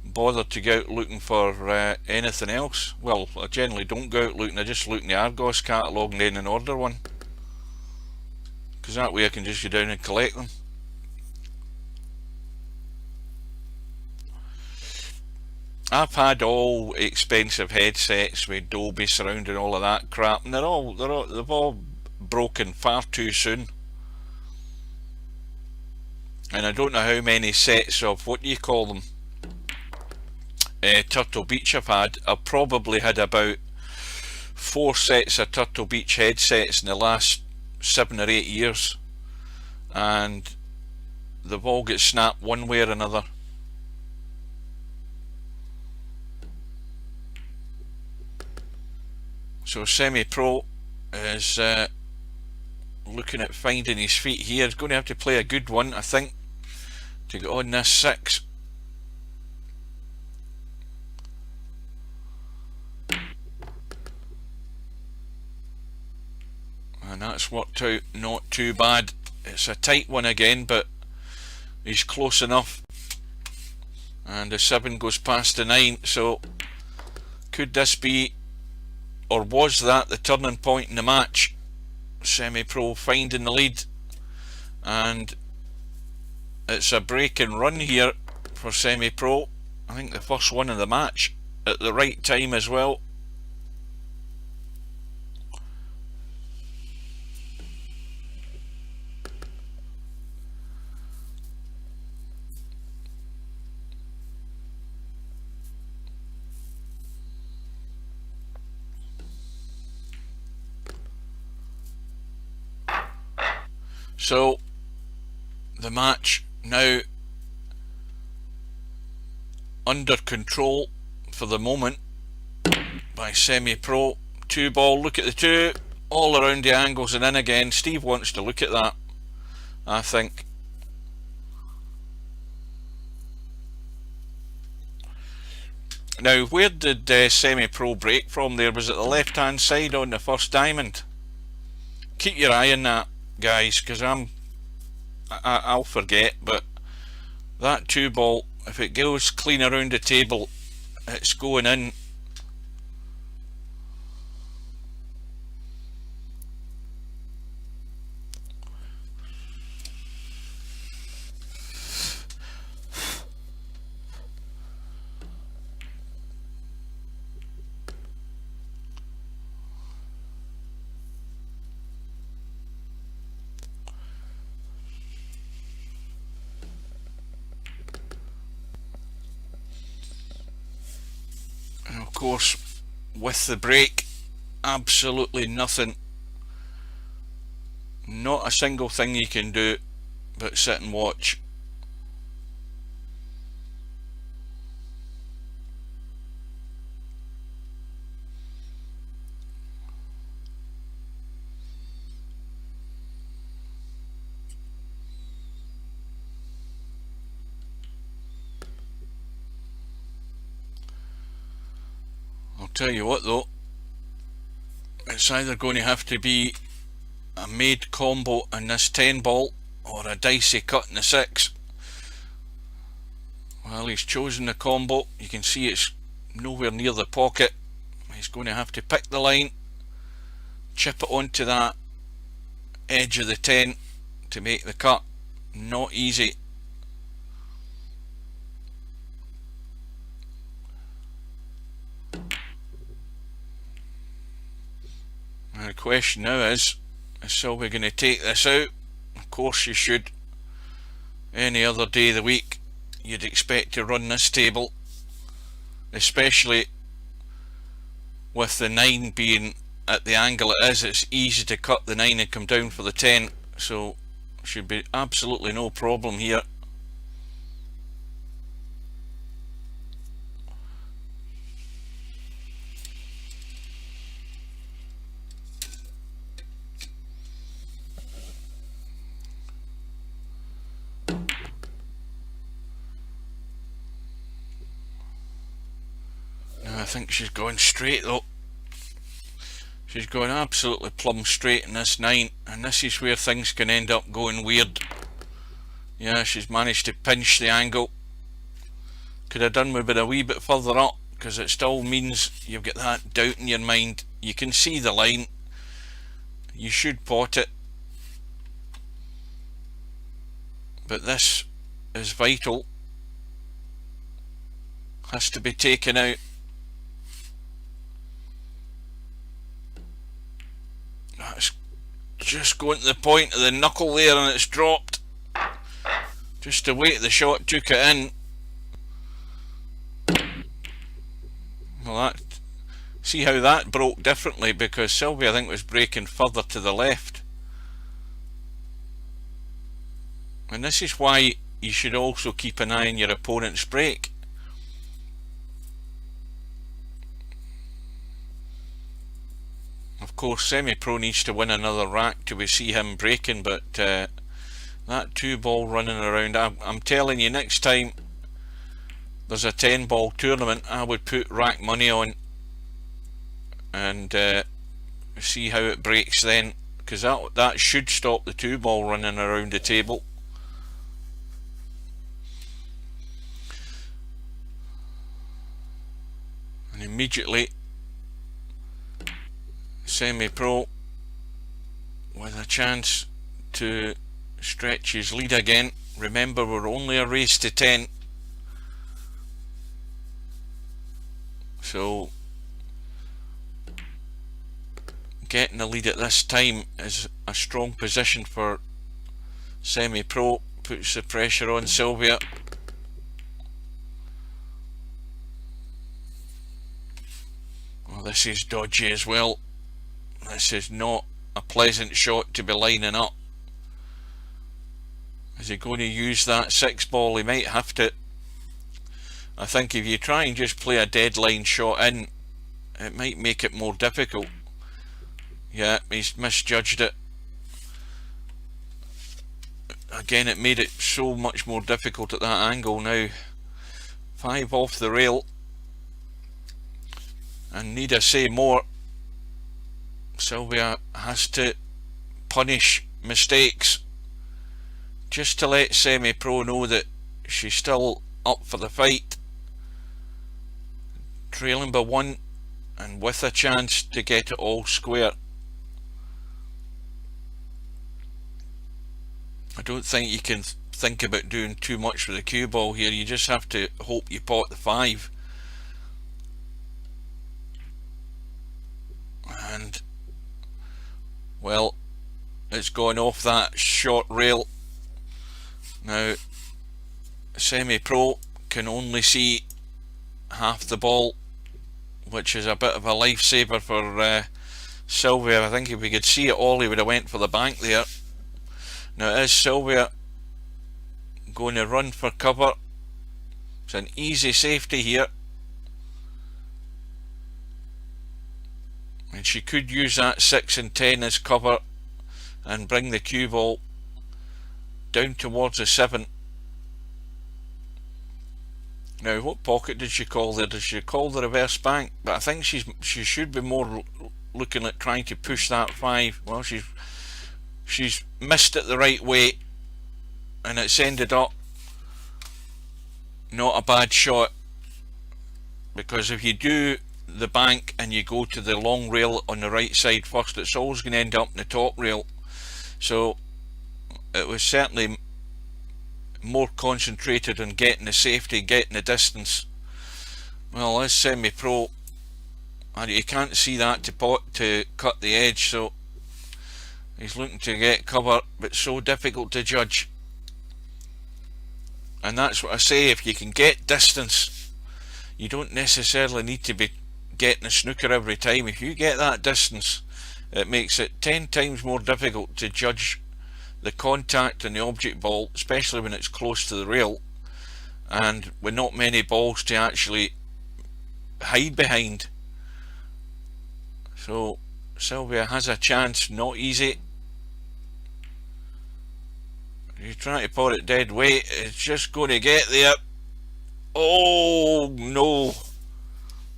bothered to go out looking for anything else. Well, I generally don't go out looking, I just look in the Argos catalogue and then order one, because that way I can just go down and collect them. I've had all expensive headsets with Dolby Surround and all of that crap, and they've all broken far too soon. And I don't know how many sets of, what do you call them, Turtle Beach I've had. I've probably had about 4 sets of Turtle Beach headsets in the last 7 or 8 years, and they've all got snapped one way or another. So Semi-Pro is looking at finding his feet here. He's going to have to play a good one, I think, to get on this 6. And that's worked out not too bad. It's a tight one again, but he's close enough. And the 7 goes past the 9, so could this be, or was that the turning point in the match? Semi-Pro finding the lead, and it's a break and run here for Semi-Pro. I think the first one of the match at the right time as well. So the match now under control for the moment by Semipro. 2-ball, look at the two, all around the angles and in again. Steve wants to look at that, I think. Now, where did Semipro break from there? Was it the left hand side on the first diamond? Keep your eye on that, guys, because I'll forget, but that 2-ball, if it goes clean around the table, it's going in. And of course, with the break, absolutely nothing. Not a single thing you can do but sit and watch. I'll tell you what though, it's either going to have to be a made combo in this 10-ball or a dicey cut in the 6. Well, he's chosen the combo. You can see it's nowhere near the pocket. He's going to have to pick the line, chip it onto that edge of the 10 to make the cut. Not easy. And the question now is Silvia going to take this out? Of course you should. Any other day of the week you'd expect to run this table, especially with the 9 being at the angle it is. It's easy to cut the 9 and come down for the 10, so should be absolutely no problem here. I think she's going straight though. She's going absolutely plumb straight in this 9, and this is where things can end up going weird. Yeah, she's managed to pinch the angle. Could have done with it a wee bit further up, because it still means you've got that doubt in your mind. You can see the line, you should pot it, but this is vital, has to be taken out. That's just going to the point of the knuckle there and it's dropped. Just the weight of the shot took it in. Well, see how that broke differently, because Silvia I think was breaking further to the left. And this is why you should also keep an eye on your opponent's break. Of course, Semipro needs to win another rack till we see him breaking, but that 2-ball running around, I'm telling you, next time there's a 10-ball tournament, I would put rack money on and see how it breaks then, because that should stop the 2-ball running around the table. And immediately Semipro with a chance to stretch his lead again. Remember, we're only a race to 10, so getting the lead at this time is a strong position for Semipro. Puts the pressure on Silvia. Well, this is dodgy as well. This is not a pleasant shot to be lining up. Is he going to use that 6 ball? He might have to. I think if you try and just play a deadline shot in, it might make it more difficult. Yeah, he's misjudged it. Again, it made it so much more difficult at that angle. Now 5 off the rail, and need I say more, Silvia has to punish mistakes just to let Semipro know that she's still up for the fight, trailing by 1 and with a chance to get it all square. I don't think you can think about doing too much with the cue ball here. You just have to hope you pot the 5. And well, it's gone off that short rail. Now Semipro can only see half the ball, which is a bit of a lifesaver for Silvia. I think if we could see it all, he would have went for the bank there. Now is Silvia going to run for cover? It's an easy safety here, and she could use that 6 and 10 as cover and bring the cue ball down towards the 7. Now what pocket did she call there? Did she call the reverse bank? But I think she should be more looking at trying to push that 5. Well, she's missed it the right way, and it's ended up not a bad shot, because if you do the bank and you go to the long rail on the right side first, it's always going to end up in the top rail. So it was certainly more concentrated on getting the safety, getting the distance. Well, this Semipro, and you can't see that to cut the edge, so he's looking to get cover, but so difficult to judge. And that's what I say, if you can get distance, you don't necessarily need to be getting a snooker every time. If you get that distance, it makes it 10 times more difficult to judge the contact and the object ball, especially when it's close to the rail and with not many balls to actually hide behind. So Silvia has a chance, not easy. You try to put it dead weight, it's just going to get there. Oh no!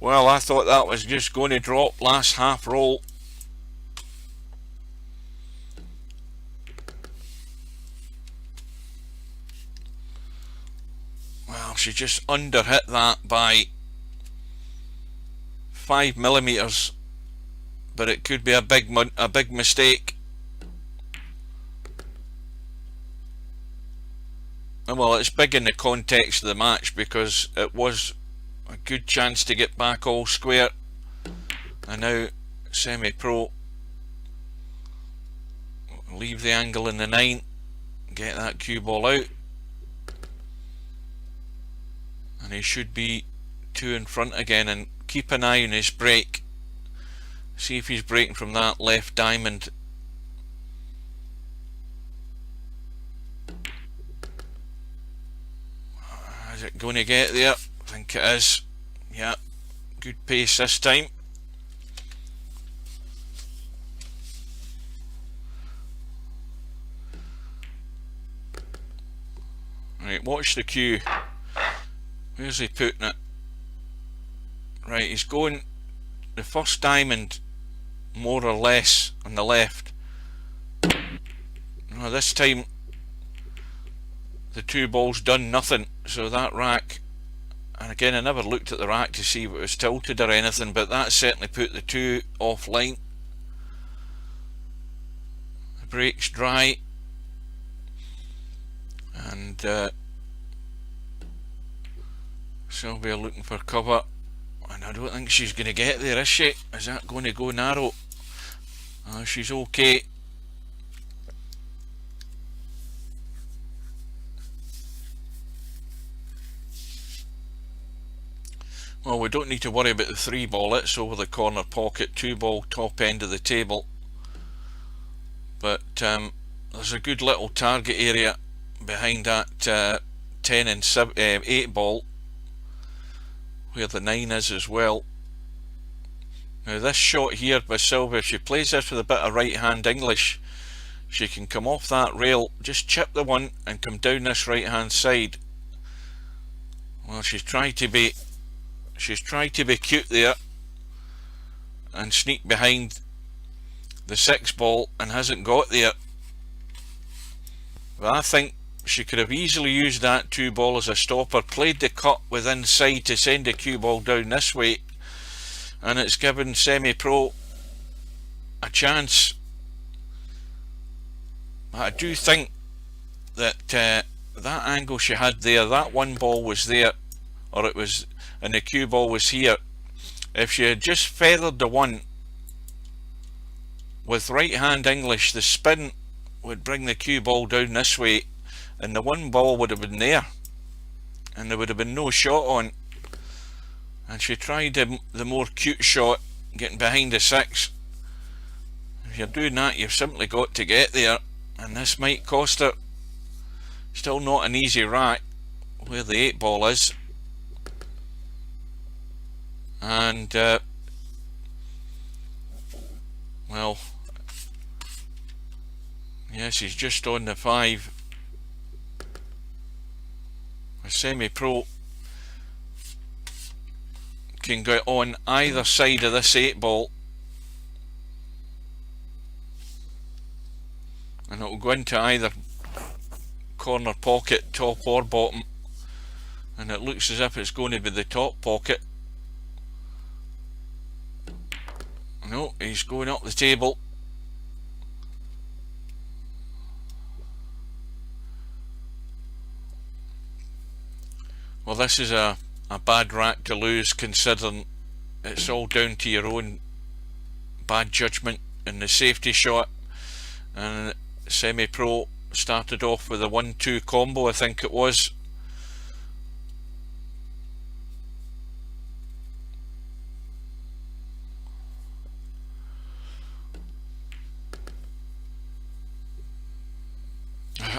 Well, I thought that was just going to drop last half roll. Well, she just under hit that by 5mm, but it could be a big mistake. Well, it's big in the context of the match, because it was a good chance to get back all square. And now Semipro leave the angle in the 9, get that cue ball out, and he should be 2 in front again. And keep an eye on his break, see if he's breaking from that left diamond. Is it going to get there? I think it is. Yeah, good pace this time. Right, watch the cue. Where's he putting it? Right, he's going the first diamond more or less on the left. Now this time the 2 balls done nothing, so that rack, and again I never looked at the rack to see if it was tilted or anything, but that certainly put the 2 offline. The brake's dry, and Silvia looking for cover, and I don't think she's going to get there, is she? Is that going to go narrow? She's okay. Well, we don't need to worry about the 3 ball, it's over the corner pocket. 2 ball top end of the table, but there's a good little target area behind that 10 and 8 ball, where the 9 is as well. Now this shot here by Silvia, if she plays this with a bit of right hand English, she can come off that rail, just chip the 1 and come down this right hand side. Well, she's tried to be cute there and sneak behind the 6 ball and hasn't got there. But I think she could have easily used that 2 ball as a stopper, played the cut with inside to send the cue ball down this way, and it's given Semipro a chance. I do think that that angle she had there, that 1 ball was there, or it was, and the cue ball was here. If she had just feathered the 1 with right hand English, the spin would bring the cue ball down this way, and the 1 ball would have been there, and there would have been no shot on. And she tried the more cute shot, getting behind the 6. If you're doing that, you've simply got to get there, and this might cost her. Still not an easy rack where the 8 ball is. And well, yes, he's just on the 5. A Semipro can go on either side of this 8 ball, and it will go into either corner pocket, top or bottom, and it looks as if it's going to be the top pocket. No, he's going up the table. Well, this is a bad rack to lose, considering it's all down to your own bad judgment in the safety shot. And Semipro started off with a 1-2 combo, I think it was.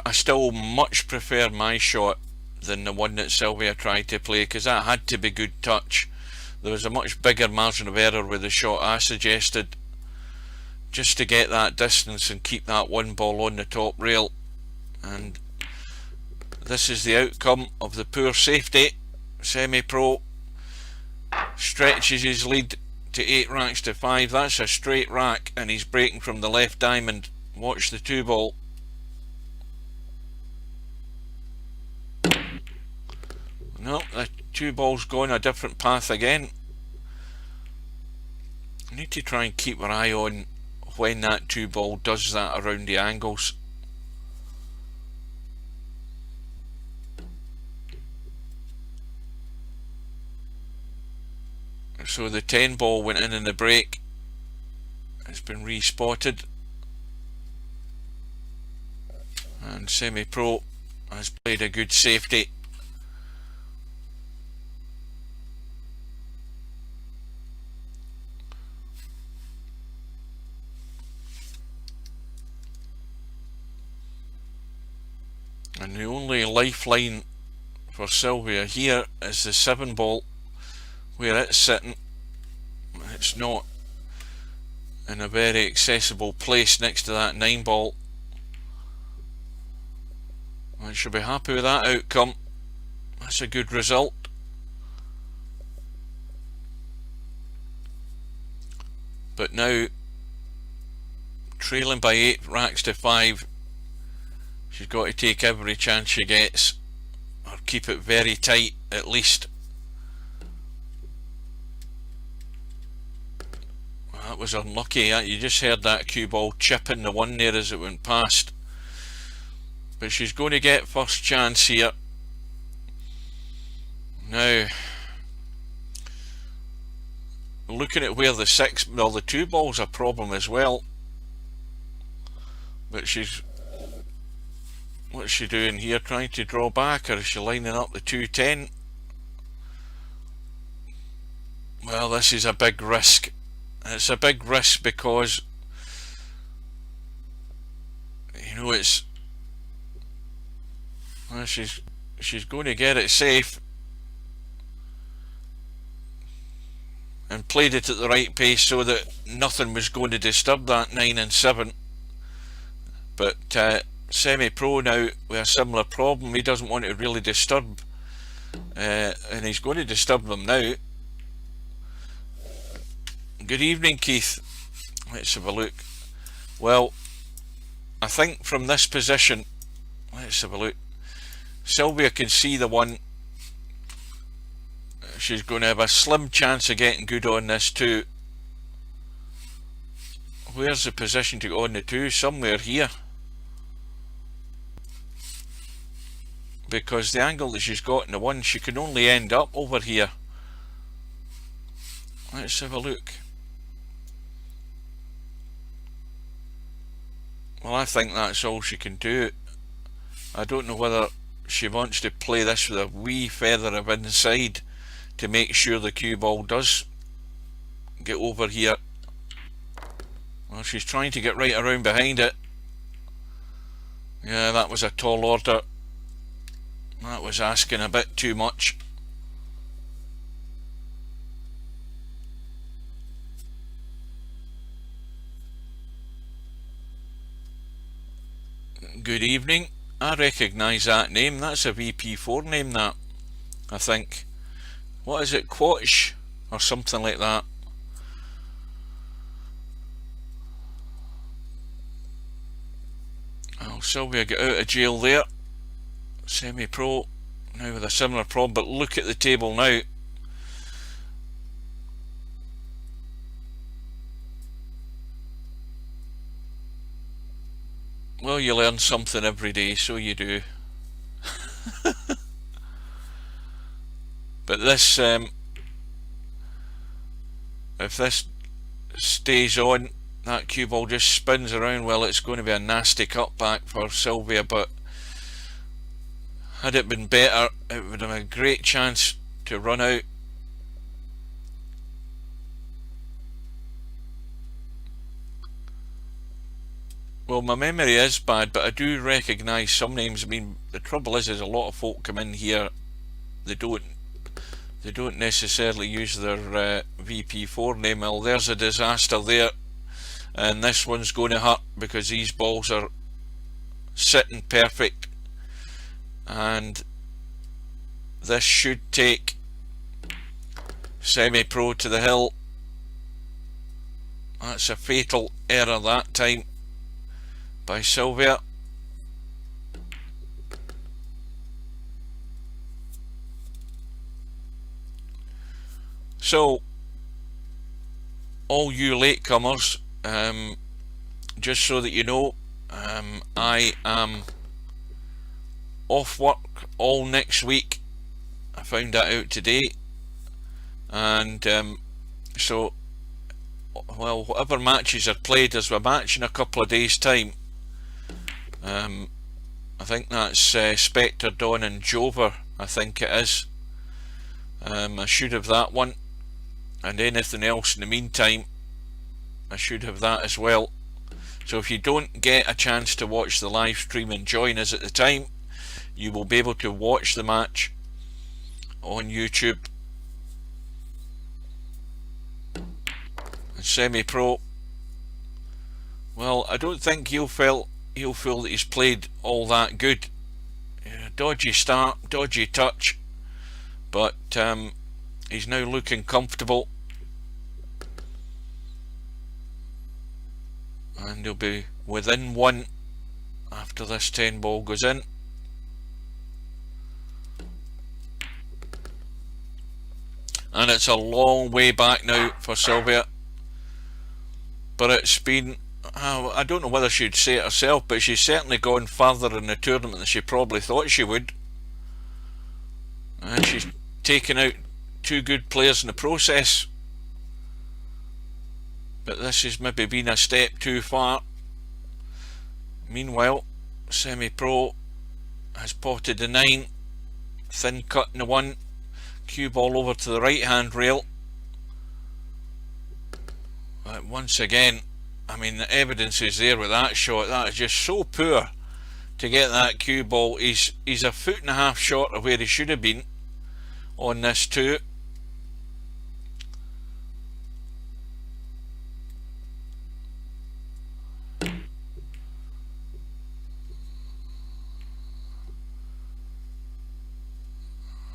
I still much prefer my shot than the one that Silvia tried to play, because that had to be good touch. There was a much bigger margin of error with the shot I suggested, just to get that distance and keep that 1 ball on the top rail. And this is the outcome of the poor safety. Semipro stretches his lead to 8 racks to 5. That's a straight rack, and he's breaking from the left diamond. Watch the 2 ball. No, the 2 ball's going a different path again. I need to try and keep an eye on when that 2 ball does that around the angles. So the 10 ball went in the break. It's been re-spotted, and Semipro has played a good safety. And the only lifeline for Silvia here is the 7 ball, where it's sitting. It's not in a very accessible place next to that 9 ball. I should be happy with that outcome. That's a good result. But now, trailing by 8 racks to 5, she's got to take every chance she gets, or keep it very tight at least. Well, that was unlucky. You just heard that cue ball chipping the 1 there as it went past. But she's going to get first chance here. Now, looking at where the 6, well, the 2 ball's a problem as well. But what's she doing here? Trying to draw back, or is she lining up the 2-10? Well, this is a big risk. It's a big risk because, you know, Well, she's going to get it safe and played it at the right pace so that nothing was going to disturb that 9 and 7. But Semipro now with a similar problem. He doesn't want to really disturb, and he's going to disturb them now. Good evening, Keith. Let's have a look. Well, I think from this position, let's have a look. Silvia can see the one. She's going to have a slim chance of getting good on this too. Where's the position to go on the 2? Somewhere here. Because the angle that she's got in the 1, she can only end up over here. Let's have a look. Well, I think that's all she can do. I don't know whether she wants to play this with a wee feather of inside to make sure the cue ball does get over here. Well, she's trying to get right around behind it. Yeah, that was a tall order. That was asking a bit too much. Good evening. I recognise that name. That's a VP4 name, that, I think. What is it? Quatch or something like that. Oh, Silvia get out of jail there. Semipro now with a similar problem, but look at the table now. Well, you learn something every day, so you do. But this, if this stays on, that cue ball just spins around. Well, it's going to be a nasty cutback for Silvia, but had it been better, it would have a great chance to run out. Well, my memory is bad, but I do recognise some names. I mean, the trouble is a lot of folk come in here, they don't necessarily use their VP4 name. Well, there's a disaster there, and this one's going to hurt because these balls are sitting perfect, and this should take Semipro to the hill. That's a fatal error that time by Silvia. So, all you latecomers, just so that you know, I am off work all next week. I found that out today, and so, well, whatever matches are played, there's a match in a couple of days' time. I think that's Spectre, Dawn and Jover, I think it is. I should have that one, and anything else in the meantime I should have that as well. So if you don't get a chance to watch the live stream and join us at the time, you will be able to watch the match on YouTube. And Semipro, well, I don't think he'll feel that he's played all that good. Dodgy start, dodgy touch, but he's now looking comfortable, and he'll be within 1 after this 10 ball goes in. And it's a long way back now for Silvia, but it's been, I don't know whether she'd say it herself, but she's certainly gone further in the tournament than she probably thought she would, and she's taken out 2 good players in the process. But this has maybe been a step too far. Meanwhile, Semipro has potted the 9, thin cut in the 1, cue ball over to the right hand rail. But once again, I mean, the evidence is there with that shot. That is just so poor to get that cue ball. He's a foot and a half short of where he should have been on this too.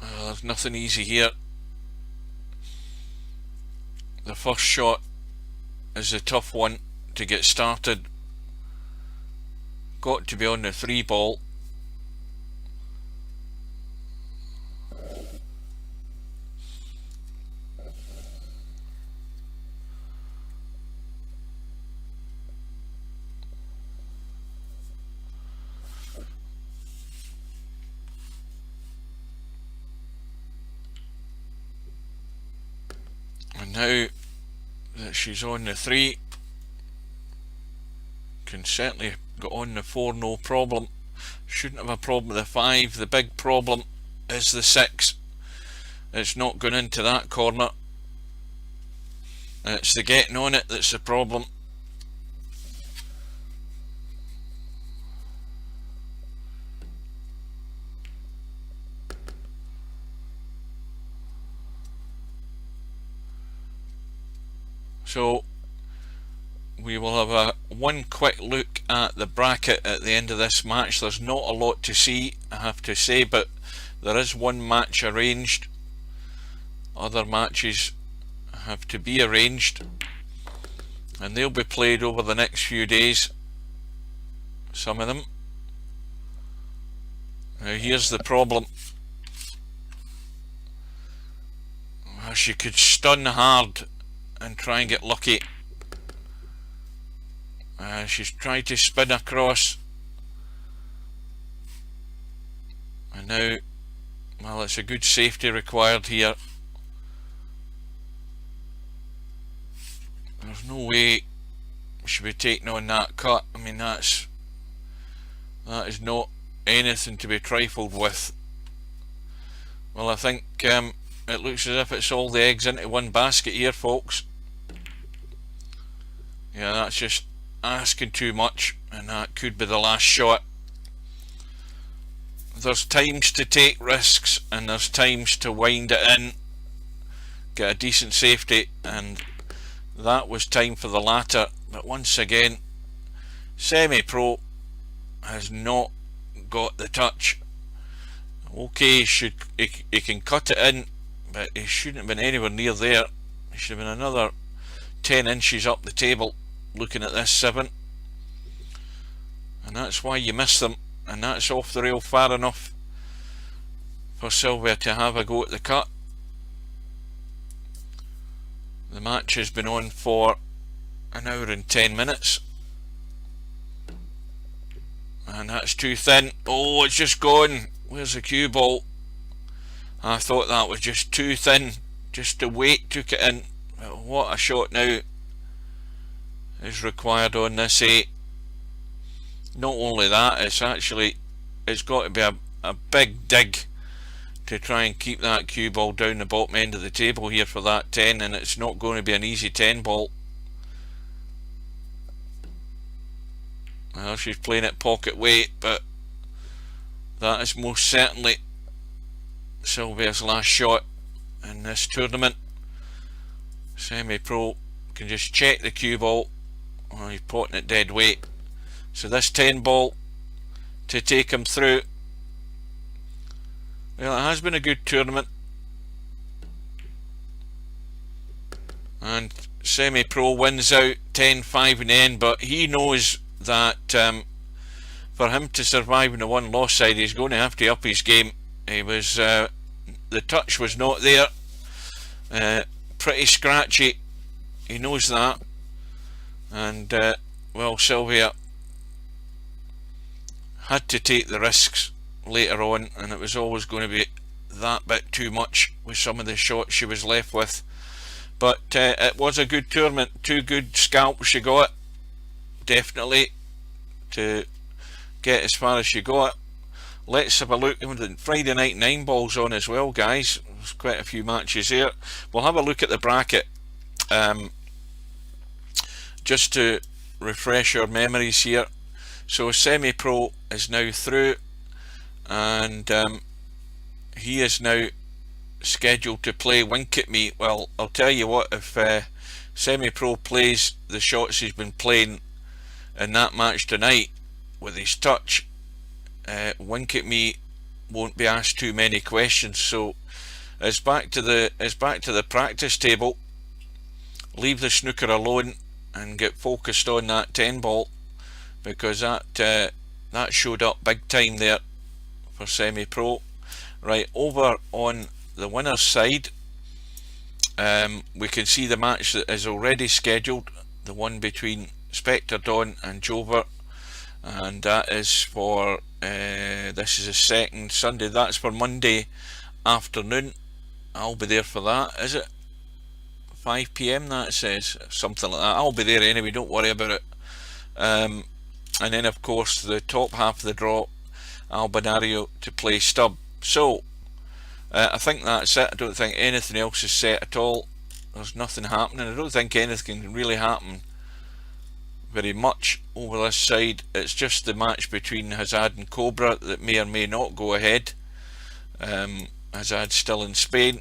There's nothing easy here. The first shot is a tough one to get started. Got to be on the 3 ball. And now that she's on the 3, can certainly go on the 4 no problem. Shouldn't have a problem with the 5. The big problem is the 6. It's not going into that corner. It's the getting on it that's the problem. So we will have one quick look at the bracket at the end of this match. There's not a lot to see, I have to say, but there is one match arranged. Other matches have to be arranged, and they'll be played over the next few days, some of them. Now here's the problem. She could stun hard and try and get lucky. She's tried to spin across, and now, well, it's a good safety required here. There's no way we should be taking on that cut. I mean, that is not anything to be trifled with. Well, I think it looks as if it's all the eggs into one basket here, folks. Yeah, that's just asking too much, and that could be the last shot. There's times to take risks, and there's times to wind it in, get a decent safety, and that was time for the latter. But once again, Semipro has not got the touch. Okay, he can cut it in, but he shouldn't have been anywhere near there. He should have been another 10 inches up the table looking at this 7, and that's why you miss them, and that's off the rail far enough for Silvia to have a go at the cut. The match has been on for an hour and 10 minutes, and that's too thin. Oh, it's just gone. Where's the cue ball? I thought that was just too thin. Just the weight took it in. What a shot now is required on this 8. Not only that, it's got to be a big dig to try and keep that cue ball down the bottom end of the table here for that 10, and it's not going to be an easy 10 ball. Well, she's playing it pocket weight, but that is most certainly Silvia's last shot in this tournament. Semipro can just check the cue ball. Oh, he's potting it dead weight. So this 10 ball to take him through. Well, it has been a good tournament, and Semipro wins out 10-5 in the end, but he knows that for him to survive in the one loss side, he's going to have to up his game. He was the touch was not there, pretty scratchy, he knows that, and well, Silvia had to take the risks later on, and it was always going to be that bit too much with some of the shots she was left with. But it was a good tournament. 2 good scalps she got, definitely, to get as far as she got. Let's have a look. Friday night 9 balls on as well, guys. There's quite a few matches here. We'll have a look at the bracket just to refresh our memories here. So Semipro is now through, and he is now scheduled to play Wink at Me. Well, I'll tell you what, if Semipro plays the shots he's been playing in that match tonight with his touch, Wink at Me won't be asked too many questions. So it's back to the practice table. Leave the snooker alone and get focused on that 10 ball, because that showed up big time there for Semipro. Right, over on the winner's side, we can see the match that is already scheduled, the one between Spectre Dawn and Jover, and that is for this is the second Sunday. That's for Monday afternoon. I'll be there for that. Is it 5 PM that says? Something like that. I'll be there anyway, don't worry about it. And then of course the top half of the draw, Albinario to play Stub. So I think that's it. I don't think anything else is set at all. There's nothing happening. I don't think anything can really happen very much over this side. It's just the match between Hazard and Cobra that may or may not go ahead. Hazard's still in Spain,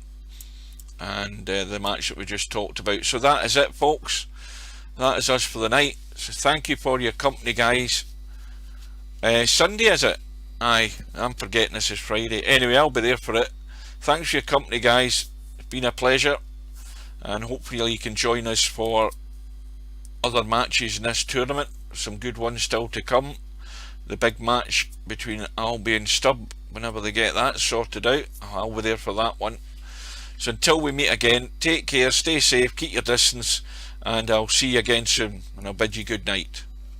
and the match that we just talked about. So that is it, folks. That is us for the night. So thank you for your company, guys. Sunday, is it? Aye, I'm forgetting this is Friday. Anyway, I'll be there for it. Thanks for your company, guys. It's been a pleasure, and hopefully you can join us for other matches in this tournament. Some good ones still to come. The big match between Albi and Stubb, whenever they get that sorted out, I'll be there for that one. So until we meet again, take care, stay safe, keep your distance, and I'll see you again soon, and I'll bid you good night.